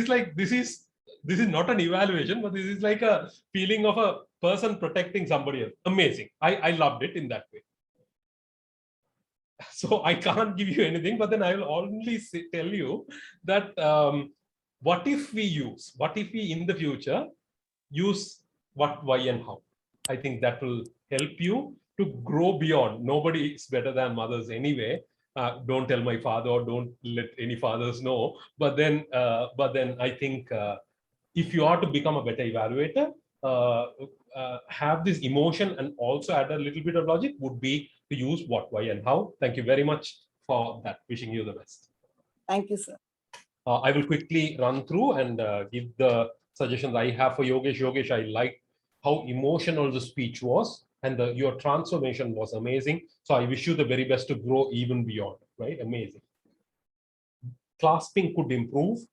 is not an evaluation, but this is like a feeling of a person protecting somebody else. Amazing. I loved it in that way. So I can't give you anything, but then I will only tell you that what if we in the future use what, why, and how. I think that will help you to grow beyond. Nobody is better than mothers anyway. Don't tell my father, or don't let any fathers know. But then I think if you are to become a better evaluator, have this emotion and also add a little bit of logic, would be to use what, why, and how. Thank you very much for that. Wishing you the best. Thank you, sir. I will quickly run through and give the suggestions I have for Yogesh. Yogesh, I like how emotional the speech was, and your transformation was amazing. So I wish you the very best to grow even beyond, right? Amazing. Clasping could improve.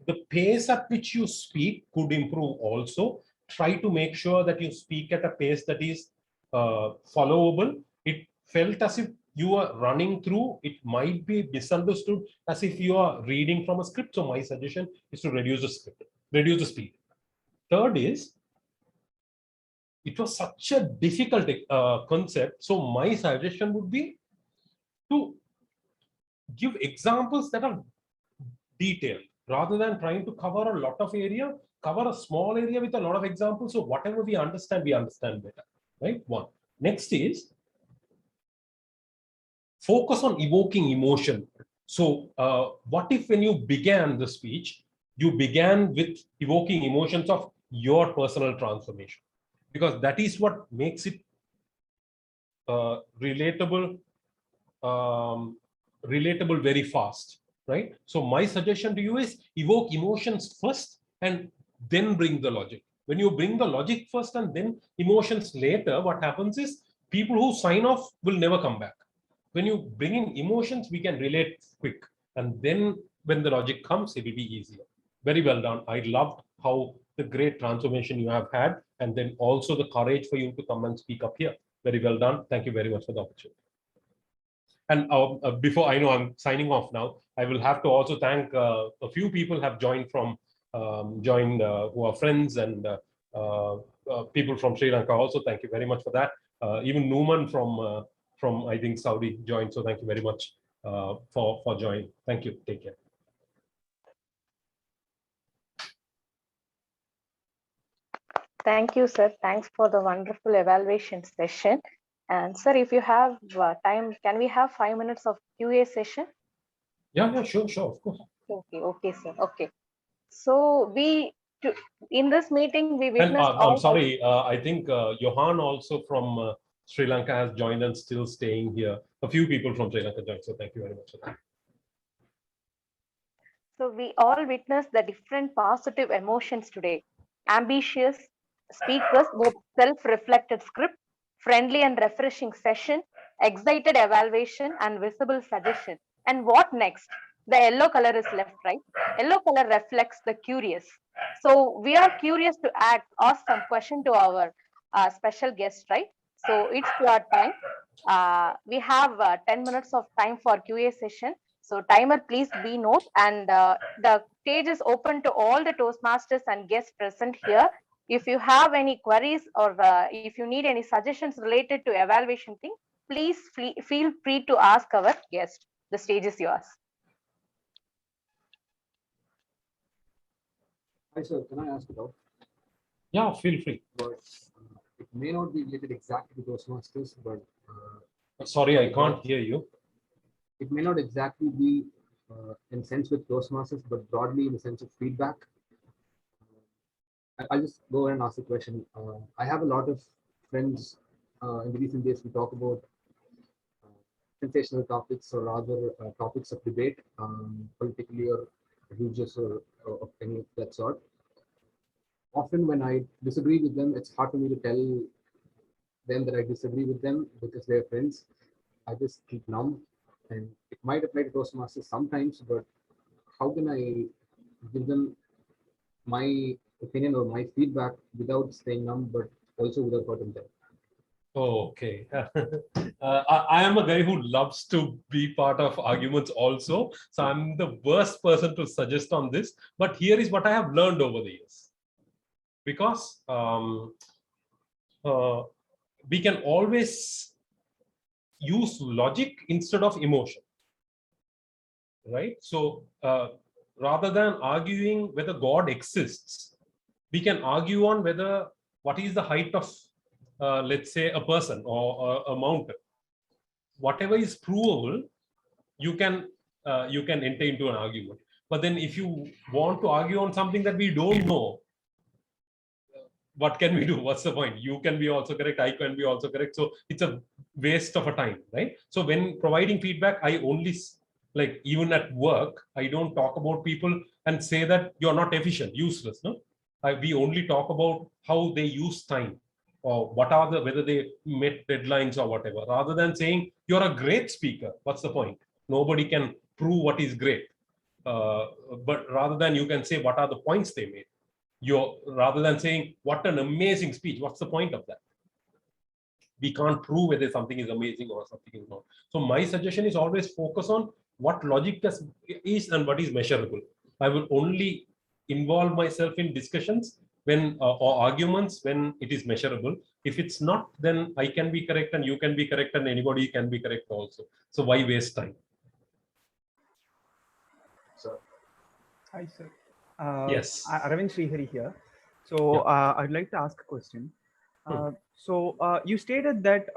The pace at which you speak could improve also. Try to make sure that you speak at a pace that is followable. It felt as if you are running through. It might be misunderstood as if you are reading from a script. So my suggestion is to reduce the speed. Third is, it was such a difficult concept. So my suggestion would be to give examples that are detailed, rather than trying to cover a lot of area, cover a small area with a lot of examples. So whatever we understand better, right? One. Next is, focus on evoking emotion. So what if when you began the speech, you began with evoking emotions of your personal transformation? Because that is what makes it relatable very fast, right? So my suggestion to you is evoke emotions first and then bring the logic. When you bring the logic first and then emotions later, what happens is people who sign off will never come back. When you bring in emotions, we can relate quick, and then when the logic comes, it will be easier. Very well done. I loved how the great transformation you have had, and then also the courage for you to come and speak up here. Very well done. Thank you very much for the opportunity. And before I know I'm signing off now, I will have to also thank a few people have joined from who are friends and people from Sri Lanka also. Thank you very much for that. Even Numan from I think Saudi joined. So thank you very much for joining. Thank you. Take care. Thank you, sir. Thanks for the wonderful evaluation session. And sir, if you have time, can we have 5 minutes of QA session? Yeah, sure, of course. Okay, sir. Okay. So in this meeting, we witnessed. And I'm sorry, I think Johan also from Sri Lanka has joined and still staying here. A few people from Sri Lanka joined, so thank you very much for that. So we all witnessed the different positive emotions today. Ambitious speakers with self-reflected script, friendly and refreshing session, excited evaluation, and visible suggestion. And what next? The yellow color is left, right? Yellow color reflects the curious. So we are curious to ask some question to our special guest, right? So it's your time. We have 10 minutes of time for QA session. So timer, please be note, and the stage is open to all the Toastmasters and guests present here. If you have any queries or if you need any suggestions related to evaluation thing, please feel free to ask our guest. The stage is yours. Hi, sir. Can I ask about? Yeah, feel free. But it may not be related exactly to Toastmasters, but sorry, I can't hear you. It may not exactly be in sense with Toastmasters, but broadly in the sense of feedback. I'll just go ahead and ask the question. I have a lot of friends in the recent days who talk about sensational topics, or rather topics of debate, politically or religious or of any of that sort. Often when I disagree with them, it's hard for me to tell them that I disagree with them because they're friends. I just keep numb, and it might apply to Toastmasters sometimes, but how can I give them my opinion or my feedback without staying numb, but also without hurting them? Okay. I am a guy who loves to be part of arguments also. So I'm the worst person to suggest on this. But here is what I have learned over the years. Because we can always use logic instead of emotion. Right? So rather than arguing whether God exists, we can argue on whether what is the height of let's say a person or a mountain. Whatever is provable, you can enter into an argument. But then if you want to argue on something that we don't know, what can we do? What's the point? You can be also correct, I can be also correct. So it's a waste of a time, right? So when providing feedback, I only, like even at work, I don't talk about people and say that you're not efficient, useless. No, we only talk about how they use time, or what are whether they met deadlines or whatever, rather than saying you're a great speaker. What's the point? Nobody can prove what is great. But rather than you can say what are the points they made. Rather than saying what an amazing speech, what's the point of that? We can't prove whether something is amazing or something is not. So my suggestion is always focus on what logic is and what is measurable. I will only involve myself in discussions when or arguments when it is measurable. If it's not, then I can be correct and you can be correct and anybody can be correct also. So why waste time? Sir. Hi, sir. Yes. Aravind Srihari here. So I'd like to ask a question. So you stated that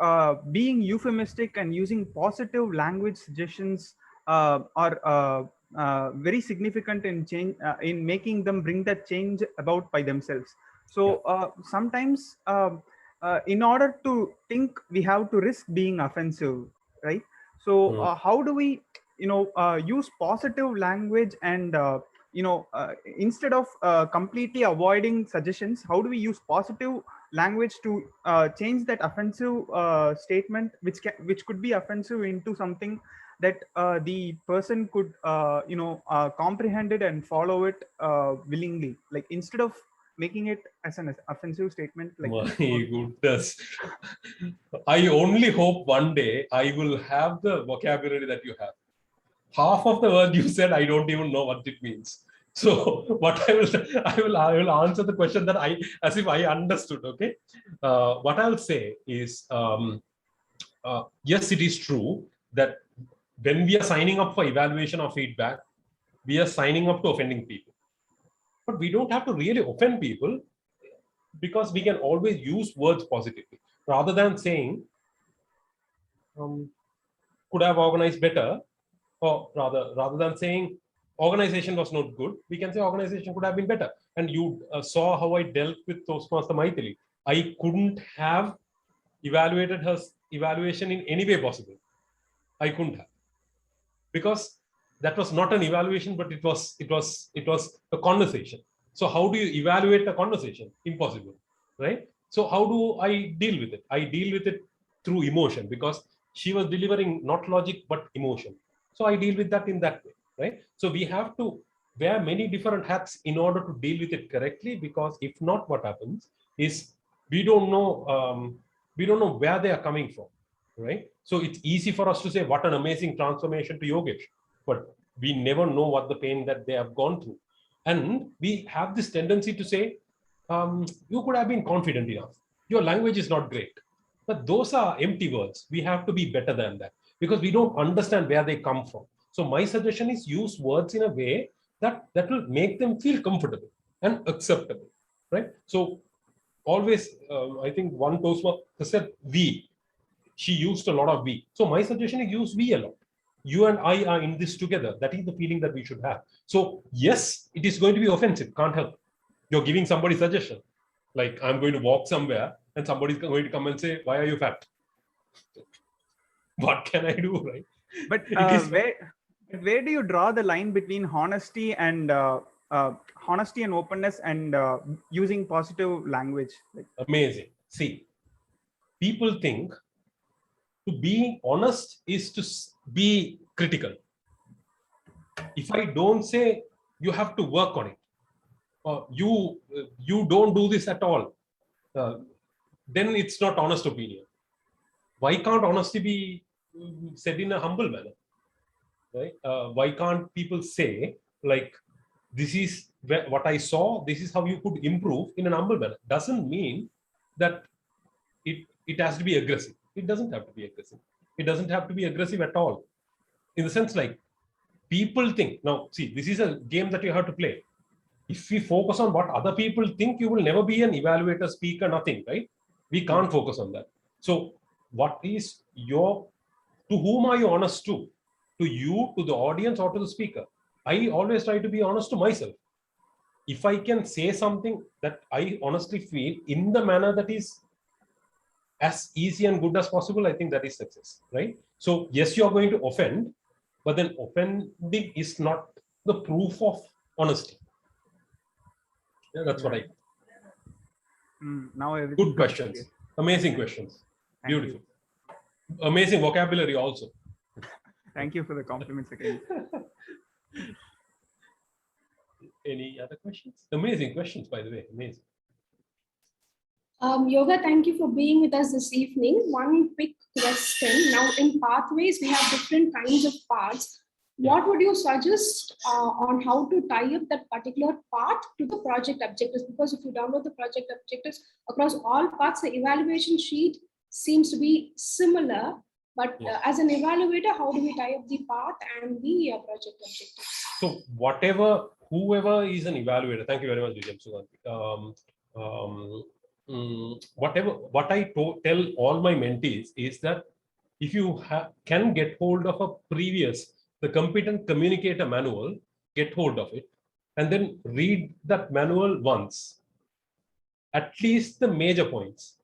being euphemistic and using positive language suggestions are very significant in change in making them bring that change about by themselves. So sometimes in order to think, we have to risk being offensive, right? So how do we, use positive language and instead of completely avoiding suggestions, how do we use positive language to change that offensive statement, which could be offensive, into something that the person could comprehend it and follow it willingly, like instead of making it as an offensive statement, like My goodness. I only hope one day I will have the vocabulary that you have. Half of the word you said, I don't even know what it means. So what I will answer the question that as if I understood. Okay. What I'll say is, yes, it is true that when we are signing up for evaluation or feedback, we are signing up to offending people. But we don't have to really offend people, because we can always use words positively rather than saying, could have organized better, or rather than saying organization was not good, we can say organization could have been better. And you saw how I dealt with Toastmaster Maitree. I couldn't have evaluated her evaluation in any way possible. I couldn't have, because that was not an evaluation, but it was a conversation. So how do you evaluate a conversation? Impossible, right? So how do I deal with it? I deal with it through emotion, because she was delivering not logic but emotion. So I deal with that in that way, right? So we have to wear many different hats in order to deal with it correctly, because if not, what happens is we don't know where they are coming from, right? So it's easy for us to say what an amazing transformation to Yogesh, but we never know what the pain that they have gone through. And we have this tendency to say, you could have been confident enough. Your language is not great. But those are empty words. We have to be better than that, because we don't understand where they come from. So my suggestion is use words in a way that will make them feel comfortable and acceptable, right? So always, I think one Toastmaster said we. She used a lot of we. So my suggestion is use we a lot. You and I are in this together. That is the feeling that we should have. So yes, it is going to be offensive. Can't help. You're giving somebody suggestion. Like, I'm going to walk somewhere and somebody's going to come and say, why are you fat? What can I do, right? But where do you draw the line between honesty and openness and using positive language? Like, amazing. See, people think to be honest is to be critical. If I don't say you have to work on it, or you don't do this at all, then it's not honest opinion. Why can't honesty be said in a humble manner, right? Why can't people say, like, this is what I saw, this is how you could improve, in an humble manner? Doesn't mean that it has to be aggressive. It doesn't have to be aggressive. It doesn't have to be aggressive at all. In the sense, like, people think, now see, this is a game that you have to play. If we focus on what other people think, you will never be an evaluator, speaker, nothing, right? We can't focus on that. So what is to whom are you honest to? To you, to the audience, or to the speaker? I always try to be honest to myself. If I can say something that I honestly feel in the manner that is as easy and good as possible, I think that is success, right? So yes, you are going to offend, but then offending is not the proof of honesty. Yeah, that's what I. Now good questions, amazing questions. Beautiful. Amazing vocabulary also. Thank you for the compliments again. Any other questions? Amazing questions, by the way. Amazing. Yoga, thank you for being with us this evening. One quick question. Now, in pathways, we have different kinds of paths. What would you suggest on how to tie up that particular path to the project objectives? Because if you download the project objectives across all paths, the evaluation sheet seems to be similar. But as an evaluator, how do we tie up the path and the project objectives? So whoever is an evaluator, thank you very much, DTM Suganti. what I tell all my mentees is that if you can get hold of the competent communicator manual, get hold of it, and then read that manual once, at least the major points.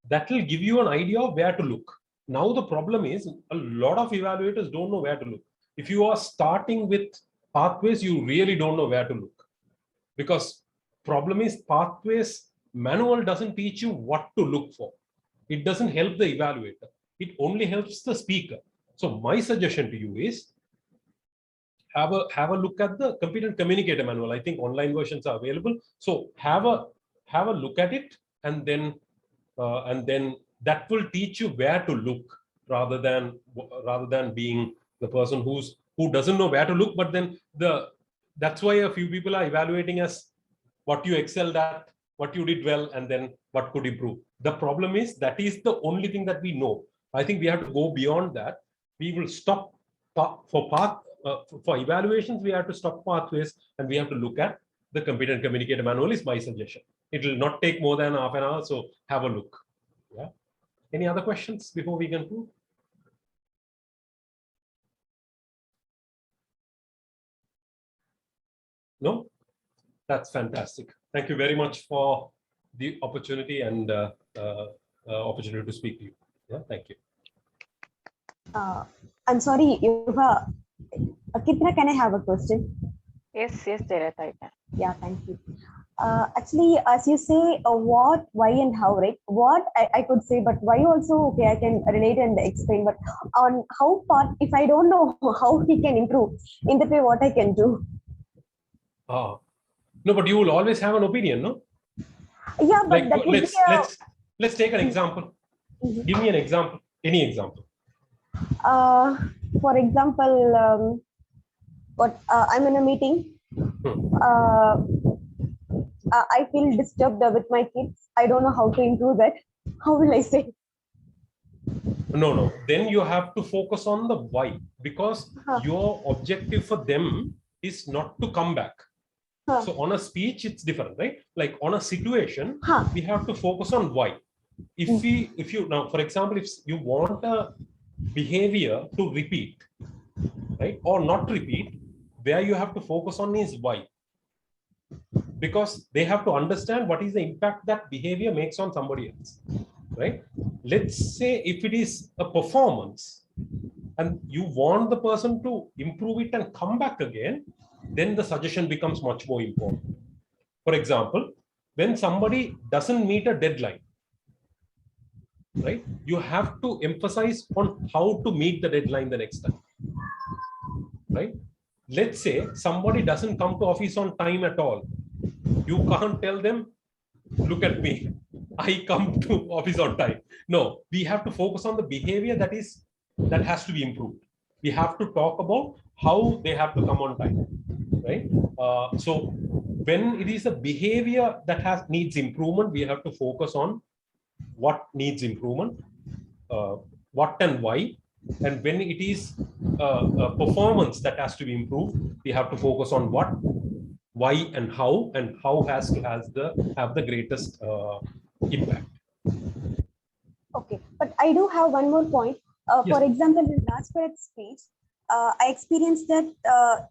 That will give you an idea of where to look. Now the problem is a lot of evaluators don't know where to look. If you are starting with pathways, you really don't know where to look, because problem is pathways manual doesn't teach you what to look for. It doesn't help the evaluator. It only helps the speaker. So my suggestion to you is have a look at the competent communicator manual. I think online versions are available. So have a look at it, and then that will teach you where to look, rather than being the person who doesn't know where to look. But then that's why a few people are evaluating as what you excelled at, what you did well, and then what could improve. The problem is that is the only thing that we know. I think we have to go beyond that. We will stop for evaluations. We have to stop pathways, and we have to look at the competent communicator manual. Is my suggestion. It will not take more than half an hour, so have a look. Yeah. Any other questions before we conclude? No? That's fantastic. Thank you very much for the opportunity and opportunity to speak to you. Yeah, thank you. I'm sorry, Kitna, can I have a question? Yes, Jayath, I can. Yeah, thank you. Actually, as you say, what, why, and how, right? What I could say, but why also, okay, I can relate and explain. But on how part, if I don't know how he can improve, in that way, what I can do? No, but you will always have an opinion, no? Yeah, but like, that would let's take an example. Give me an example. Any example. For example, I'm in a meeting. I feel disturbed with my kids. I don't know how to improve that. How will I say? No. Then you have to focus on the why, because your objective for them is not to come back. So on a speech, it's different, right? Like on a situation, we have to focus on why. If you now, for example, if you want a behavior to repeat, right, or not repeat, where you have to focus on is why. Because they have to understand what is the impact that behavior makes on somebody else, right? Let's say if it is a performance and you want the person to improve it and come back again, then the suggestion becomes much more important. For example, when somebody doesn't meet a deadline, right, you have to emphasize on how to meet the deadline the next time, right? Let's say somebody doesn't come to office on time at all. You can't tell them, look at me, I come to office on time. No, we have to focus on the behavior that has to be improved. We have to talk about how they have to come on time, right? So when it is a behavior that needs improvement, we have to focus on what needs improvement, what and why. And when it is a performance that has to be improved, we have to focus on what, why, and how has to have the greatest impact. Okay, but I do have one more point. Yes. For example, in Rajparat's speech, I experienced that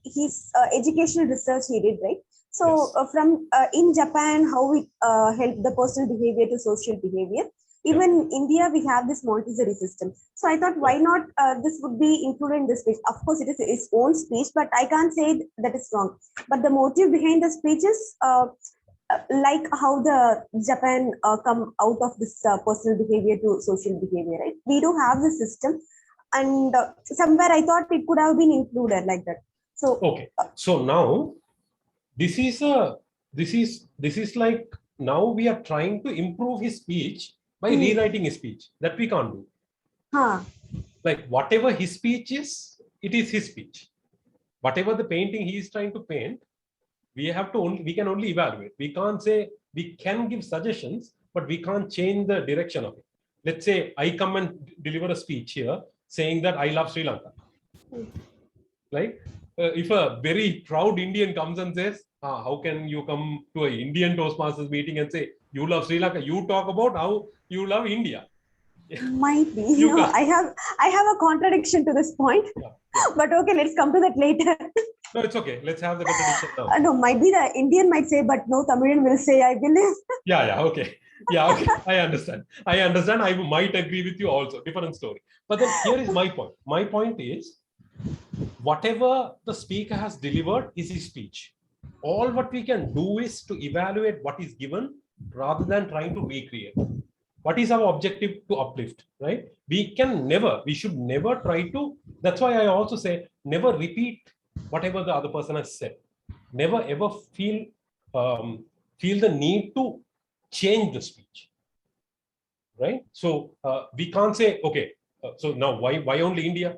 his educational research he did, right? So Yes. From in Japan, how we help the personal behavior to social behavior. Even in India, we have this Montessori system. So I thought, why not this would be included in the speech? Of course, it is its own speech, but I can't say that is wrong. But the motive behind the speech is like how the Japan come out of this personal behavior to social behavior, right? We do have the system, and somewhere I thought it could have been included like that. So okay, so now this is like now we are trying to improve his speech by rewriting his speech. That we can't do. Like whatever his speech is, it is his speech. Whatever the painting he is trying to paint, we can only evaluate. We can't say, we can give suggestions, but we can't change the direction of it. Let's say I come and deliver a speech here saying that I love Sri Lanka. Right? If a very proud Indian comes and says, how can you come to an Indian Toastmasters meeting and say, You love Sri Lanka. You talk about how you love India. Might be. You No, can't. I have a contradiction to this point. But okay, let's come to that later. No, it's okay. Let's have the contradiction now. No, might be the Indian might say, but no Tamilian will say, I believe. Yeah, okay. Yeah, okay. I understand. I might agree with you also. Different story. But then here is my point. My point is, whatever the speaker has delivered is his speech. All what we can do is to evaluate what is given rather than trying to recreate. What is our objective? To uplift, right? We should never try to, that's why I also say, never repeat whatever the other person has said. Never ever feel the need to change the speech, right? So we can't say, okay, so now why only India?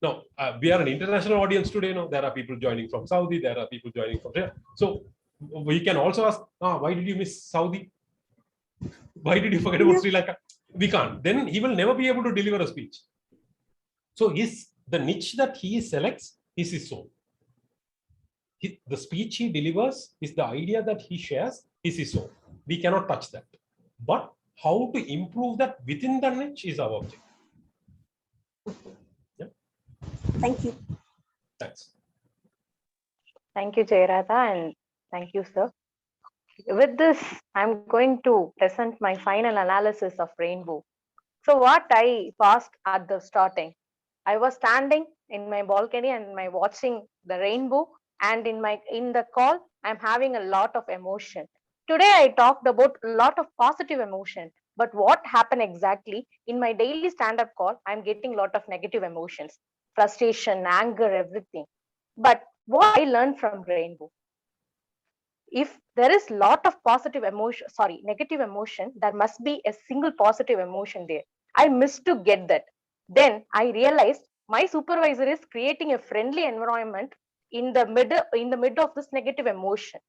No, we are an international audience today. No, there are people joining from Saudi, there are people joining from here. So we can also ask, why did you miss Saudi? Why did you forget about Sri Lanka? We can't. Then he will never be able to deliver a speech. So the niche that he selects is his soul. The speech he delivers is the idea that he shares is his soul. We cannot touch that. But how to improve that within the niche is our objective. Yeah. Thank you. Thanks. Thank you, Jayarada, and thank you, sir. With this, I'm going to present my final analysis of Rainbow. So what I passed at the starting, I was standing in my balcony and watching the rainbow, and in the call, I'm having a lot of emotion. Today, I talked about a lot of positive emotion, but what happened exactly in my daily stand-up call, I'm getting a lot of negative emotions, frustration, anger, everything. But what I learned from Rainbow, if there is lot of positive emotion, negative emotion, there must be a single positive emotion there. I missed to get that. Then I realized my supervisor is creating a friendly environment in the middle of this negative emotion.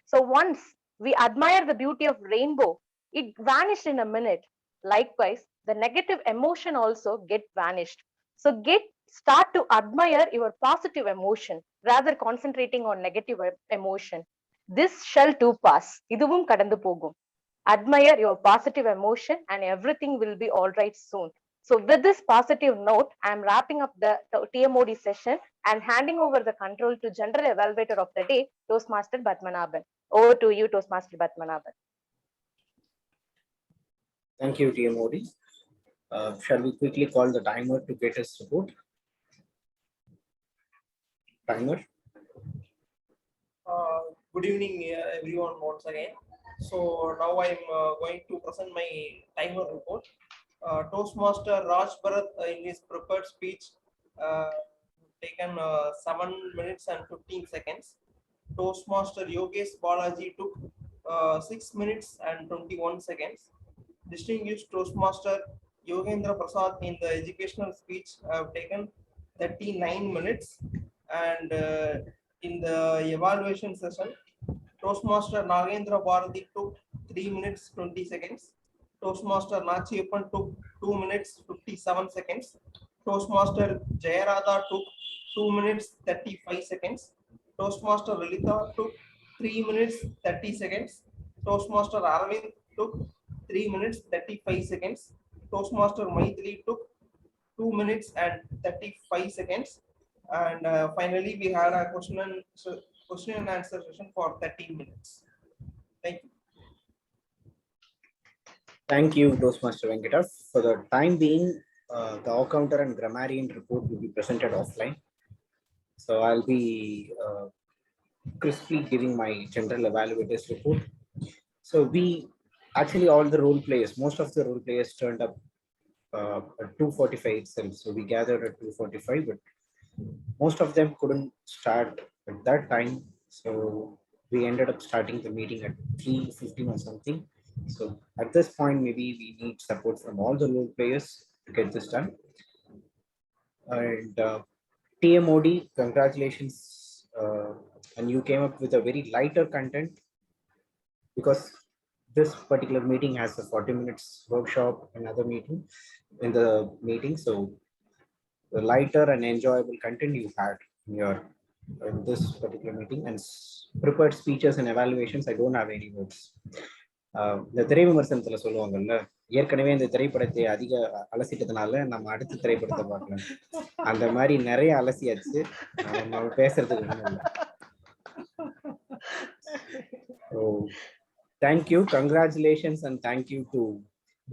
So once we admire the beauty of rainbow, it vanished in a minute. Likewise, the negative emotion also get vanished. So start to admire your positive emotion rather concentrating on negative emotion. This shall too pass. இதுவும் கடந்து போகும். Admire your positive emotion and everything will be all right soon. So with this positive note, I am wrapping up the TMOD session and handing over the control to General Evaluator of the Day, Toastmaster Padmanabhan. Over to you, Toastmaster Padmanabhan. Thank you, TMOD. Shall we quickly call the timer to get his report? Timer. Good evening, everyone, once again. So now I'm going to present my timer report. Toastmaster Raj Bharat in his prepared speech taken 7 minutes and 15 seconds. Toastmaster Yogesh Balaji took 6 minutes and 21 seconds. Distinguished Toastmaster Yogendraprasath in the educational speech have taken 39 minutes, and in the evaluation session, Toastmaster Nagendra Bharati took 3 minutes 20 seconds. Toastmaster Nachiyappan took 2 minutes 57 seconds. Toastmaster Jayarada took 2 minutes 35 seconds. Toastmaster Lalitha took 3 minutes 30 seconds. Toastmaster Arvind took 3 minutes 35 seconds. Toastmaster Maitree took 2 minutes and 35 seconds. And finally, we had a question and answer session for 13 minutes. Thank you. Thank you, Toastmaster Venkata. For the time being, the Accounter and Grammarian report will be presented offline. So I'll be crisply giving my General Evaluators report. So actually all the role players, most of the role players turned up at 2:45 itself. So we gathered at 2:45, but most of them couldn't start at that time. So we ended up starting the meeting at 3:15 or something. So at this point, maybe we need support from all the role players to get this done. And TMOD, congratulations. And you came up with a very lighter content, because this particular meeting has a 40 minutes workshop, another meeting in the meeting. So the lighter and enjoyable content you had in this particular meeting, and prepared speeches and evaluations, I don't have any words. இந்த திரை விமர்சனத்துல சொல்லுவாங்கல்ல, ஏற்கனவே இந்த திரைப்படத்தை அதிக அலசிட்டதுனால நம்ம அடுத்த திரைப்படத்தை பார்க்கலாம். அந்த மாதிரி நிறைய அலசியாச்சு. நம்ம பேசுறதுக்கு ஒண்ணும் இல்லை. So, thank you, congratulations, and thank you to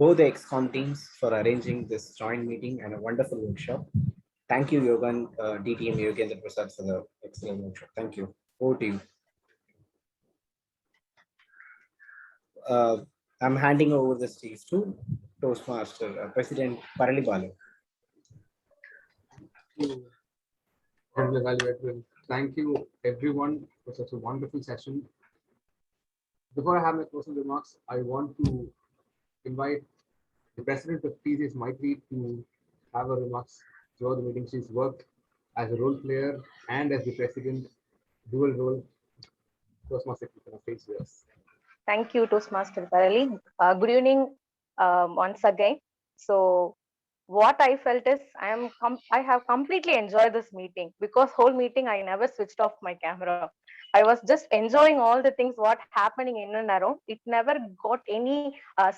both the XCOM teams for arranging this joint meeting and a wonderful workshop. Thank you, Yogan, DTM Yogendraprasath, for the excellent workshop. Thank you. Over to you. I'm handing over the stage to Toastmaster President Paralibalu. Evaluator. Thank you, everyone, for such a wonderful session. Before I have my closing remarks, I want to invite the president of TCS, Maitree, to have her remarks throughout the meeting. She's worked as a role player and as the president, dual role. Toastmaster, face with us. Thank you, Toastmaster Parali. Good evening once again. So what I felt is I have completely enjoyed this meeting, because whole meeting I never switched off my camera. I was just enjoying all the things what happening in and around. It never got any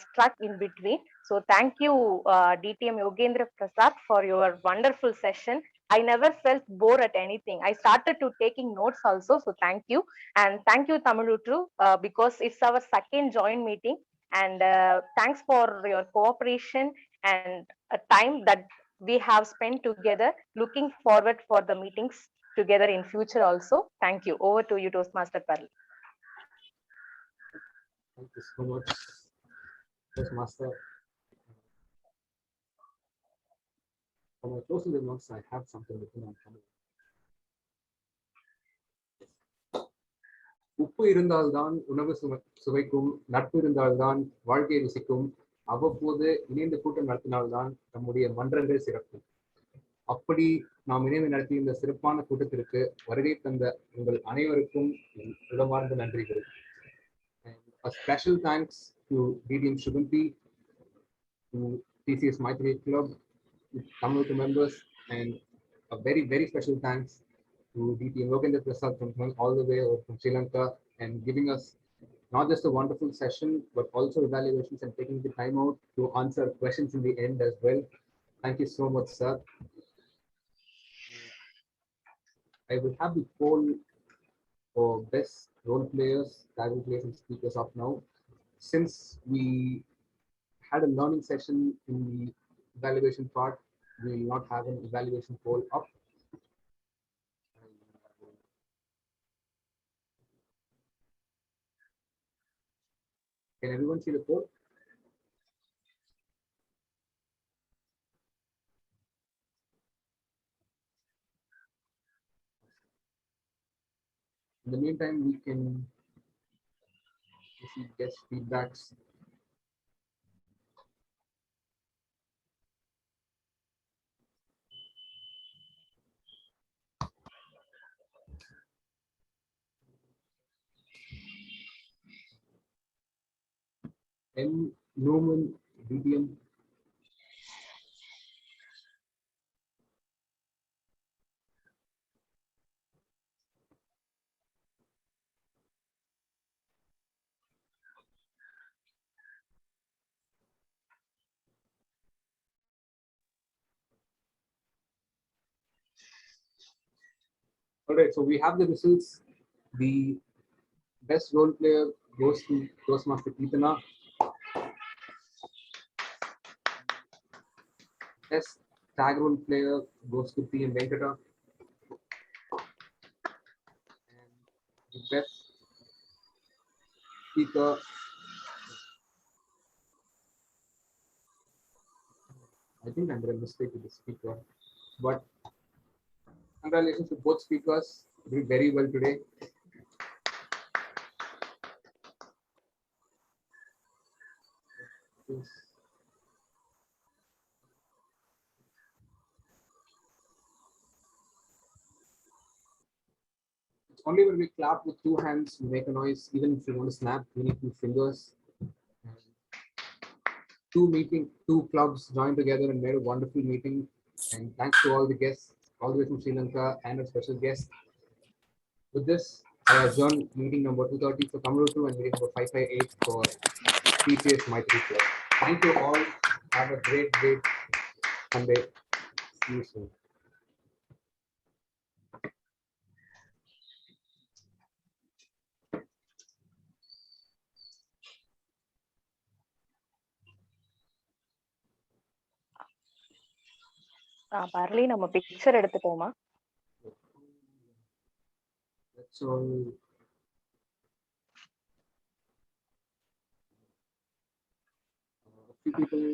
struck in between. So thank you, DTM Yogendraprasath, for your wonderful session. I never felt bored at anything. I started to taking notes also. So thank you. And thank you, Tamilutru, because it's our second joint meeting. And thanks for your cooperation and a time that we have spent together. Looking forward for the meetings together in future also. Thank you. Over to you, Toastmaster Parli. Thank you so much, Toastmaster. For my closing remarks, I have something written on camera. உப்பு இருந்தால்தான் உணவு சுவைக்கும், நட்பு இருந்தால்தான் வாழ்க்கை ருசிக்கும், அவ்வப்போது இணைந்த கூட்டம் நடத்தினால்தான் நம்முடைய மன்றங்கள் சிறக்கும். அப்படி நாம் இணைந்து நடத்திய இந்த சிறப்பான கூட்டத்திற்கு வருகை தந்த உங்கள் அனைவருக்கும் இடமார்ந்த நன்றிகள். A special thanks to DTM Shuganti, to TCS Maitree Club, Tamil members, and a very, very special thanks to DTM Yogendraprasath from all the way over from Sri Lanka, and giving us not just a wonderful session, but also evaluations and taking the time out to answer questions in the end as well. Thank you so much, sir. I will have the poll for best role players, taboo players, and speakers up now. Since we had a learning session in the evaluation part, we will not have an evaluation poll up. Can everyone see the poll? In the meantime, we can receive guest feedbacks. M. Norman, DTM. All right, so we have the results. The best role player goes to Toastmaster Keetana. Best tag role player goes to PM Venkata. And the best speaker, I think I'm going to mistake with the speaker, but congratulations to both speakers. You did very well today. It's only when we clap with two hands, we make a noise. Even if you want to snap, we need 2 fingers. Two clubs joined together and made a wonderful meeting. And thanks to all the guests, all the way from Sri Lanka, and a special guest. With this, I adjourn meeting number 230 for Tamil and meeting number 558 for TCS Maitree Club. Thank you all. Have a great Sunday. See you soon. பரலி நம்ம picture எடுத்துட்டோமா? That's all. A few people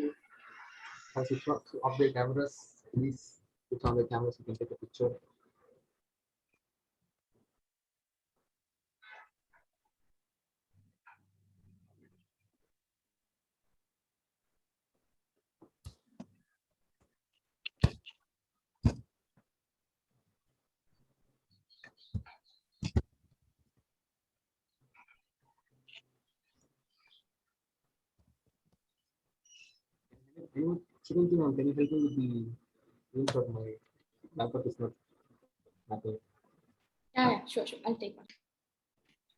have switched off their cameras. Please switch on the cameras. You can take a picture. Can you help me with the link of my laptop is not happening. Yeah, sure. I'll take one.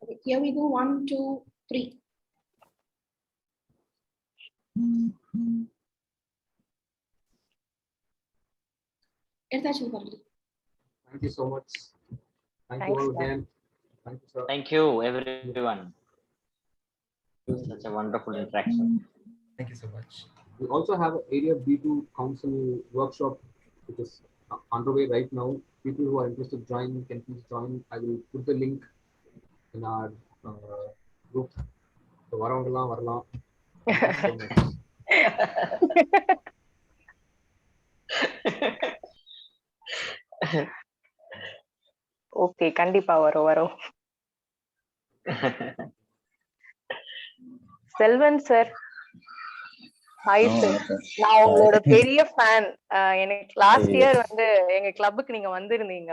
Okay, here we go. 1, 2, 3. Thank you so much. Thank you all again. Thank you, sir. Thank you, everyone. Such a wonderful interaction. Thank you so much. We also have an Area B2 Council workshop, which is underway right now. People who are interested to join can please join. I will put the link in our group. So, varala. Thank you so much. Okay, கண்டிப்பா வரும். Selvan sir, hi sir. நான் உங்களோட பெரிய fan. எனக்கு last year வந்து எங்க கிளப்புக்கு நீங்க வந்திருந்தீங்க.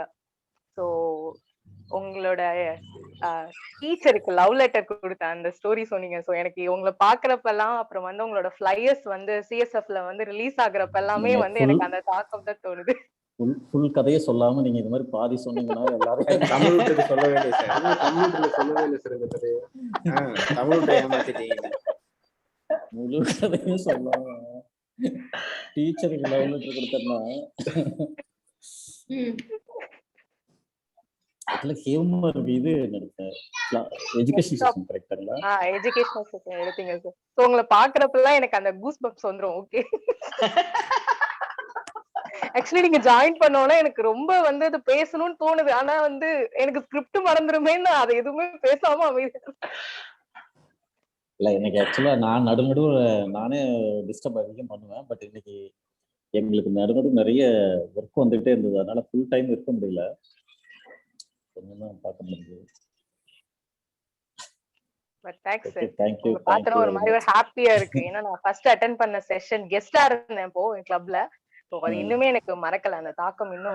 So உங்களோட டீச்சருக்கு லவ் லெட்டர் கொடுத்த அந்த ஸ்டோரி சொன்னீங்க. ஸோ எனக்கு உங்களை பாக்குறப்பெல்லாம், அப்புறம் வந்து உங்களோட ஃபிளையர்ஸ் வந்து சிஎஸ்எஃப்ல வந்து ரிலீஸ் ஆகுறப்ப எல்லாமே வந்து எனக்கு அந்த தாக்கம் தான் தோணுது. ஃபுல் கதையை சொல்லாம நீங்க இது மாதிரி பாதி சொன்னீங்கன்னா எல்லாரும் தமிழ்ல சொல்லவே இல்லை சார். தமிழ்ல சொல்லவே இல்லை சார் இந்த கதையை. தமிழ்ல ஏமாத்திட்டீங்க. முழு கதையும் சொல்லாம டீச்சருக்கு லவ் லெட்டர் கொடுத்தேன்னா அதுல ஹியூமர் இது எஜுகேஷன் சிஸ்டம் கரெக்ட்டா? எஜுகேஷனல் சிஸ்டம் எடுத்தீங்க சார். ஸோ உங்களை பாக்குறப்பெல்லாம் எனக்கு அந்த கூஸ் பம்ப்ஸ் வந்துரும். ஓகே, ஆக்சுவலி நீங்க ஜாயின் பண்ணோன்னா எனக்கு ரொம்ப வந்து அது பேசணும்னு தோணுது. ஆனா வந்து எனக்கு ஸ்கிரிப்ட் மறந்துருமேன்னு அதை எதுவுமே பேசாம அமைதி. இல்ல, எனக்கு ஆக்சுவலா நான் நடுநடு நானே டிஸ்டர்ப் அதிகம் பண்ணுவேன். பட் இன்னைக்கு எங்களுக்கு நடுநடு நிறைய ஒர்க் வந்துகிட்டே இருந்தது. அதனால ஃபுல் டைம் இருக்க முடியல. கொஞ்சம் தான் பார்க்க முடியுது. But thanks sir. Thank you. பார்த்தா ஒரு மாதிரி ஹாப்பியா இருக்கு. ஏன்னா நான் ஃபர்ஸ்ட் அட்டெண்ட் பண்ண செஷன் கெஸ்டா இருந்தேன் இப்போ என் கிளப்ல. ஸோ அது இன்னுமே எனக்கு மறக்கல. அந்த தாக்கம் இன்னும்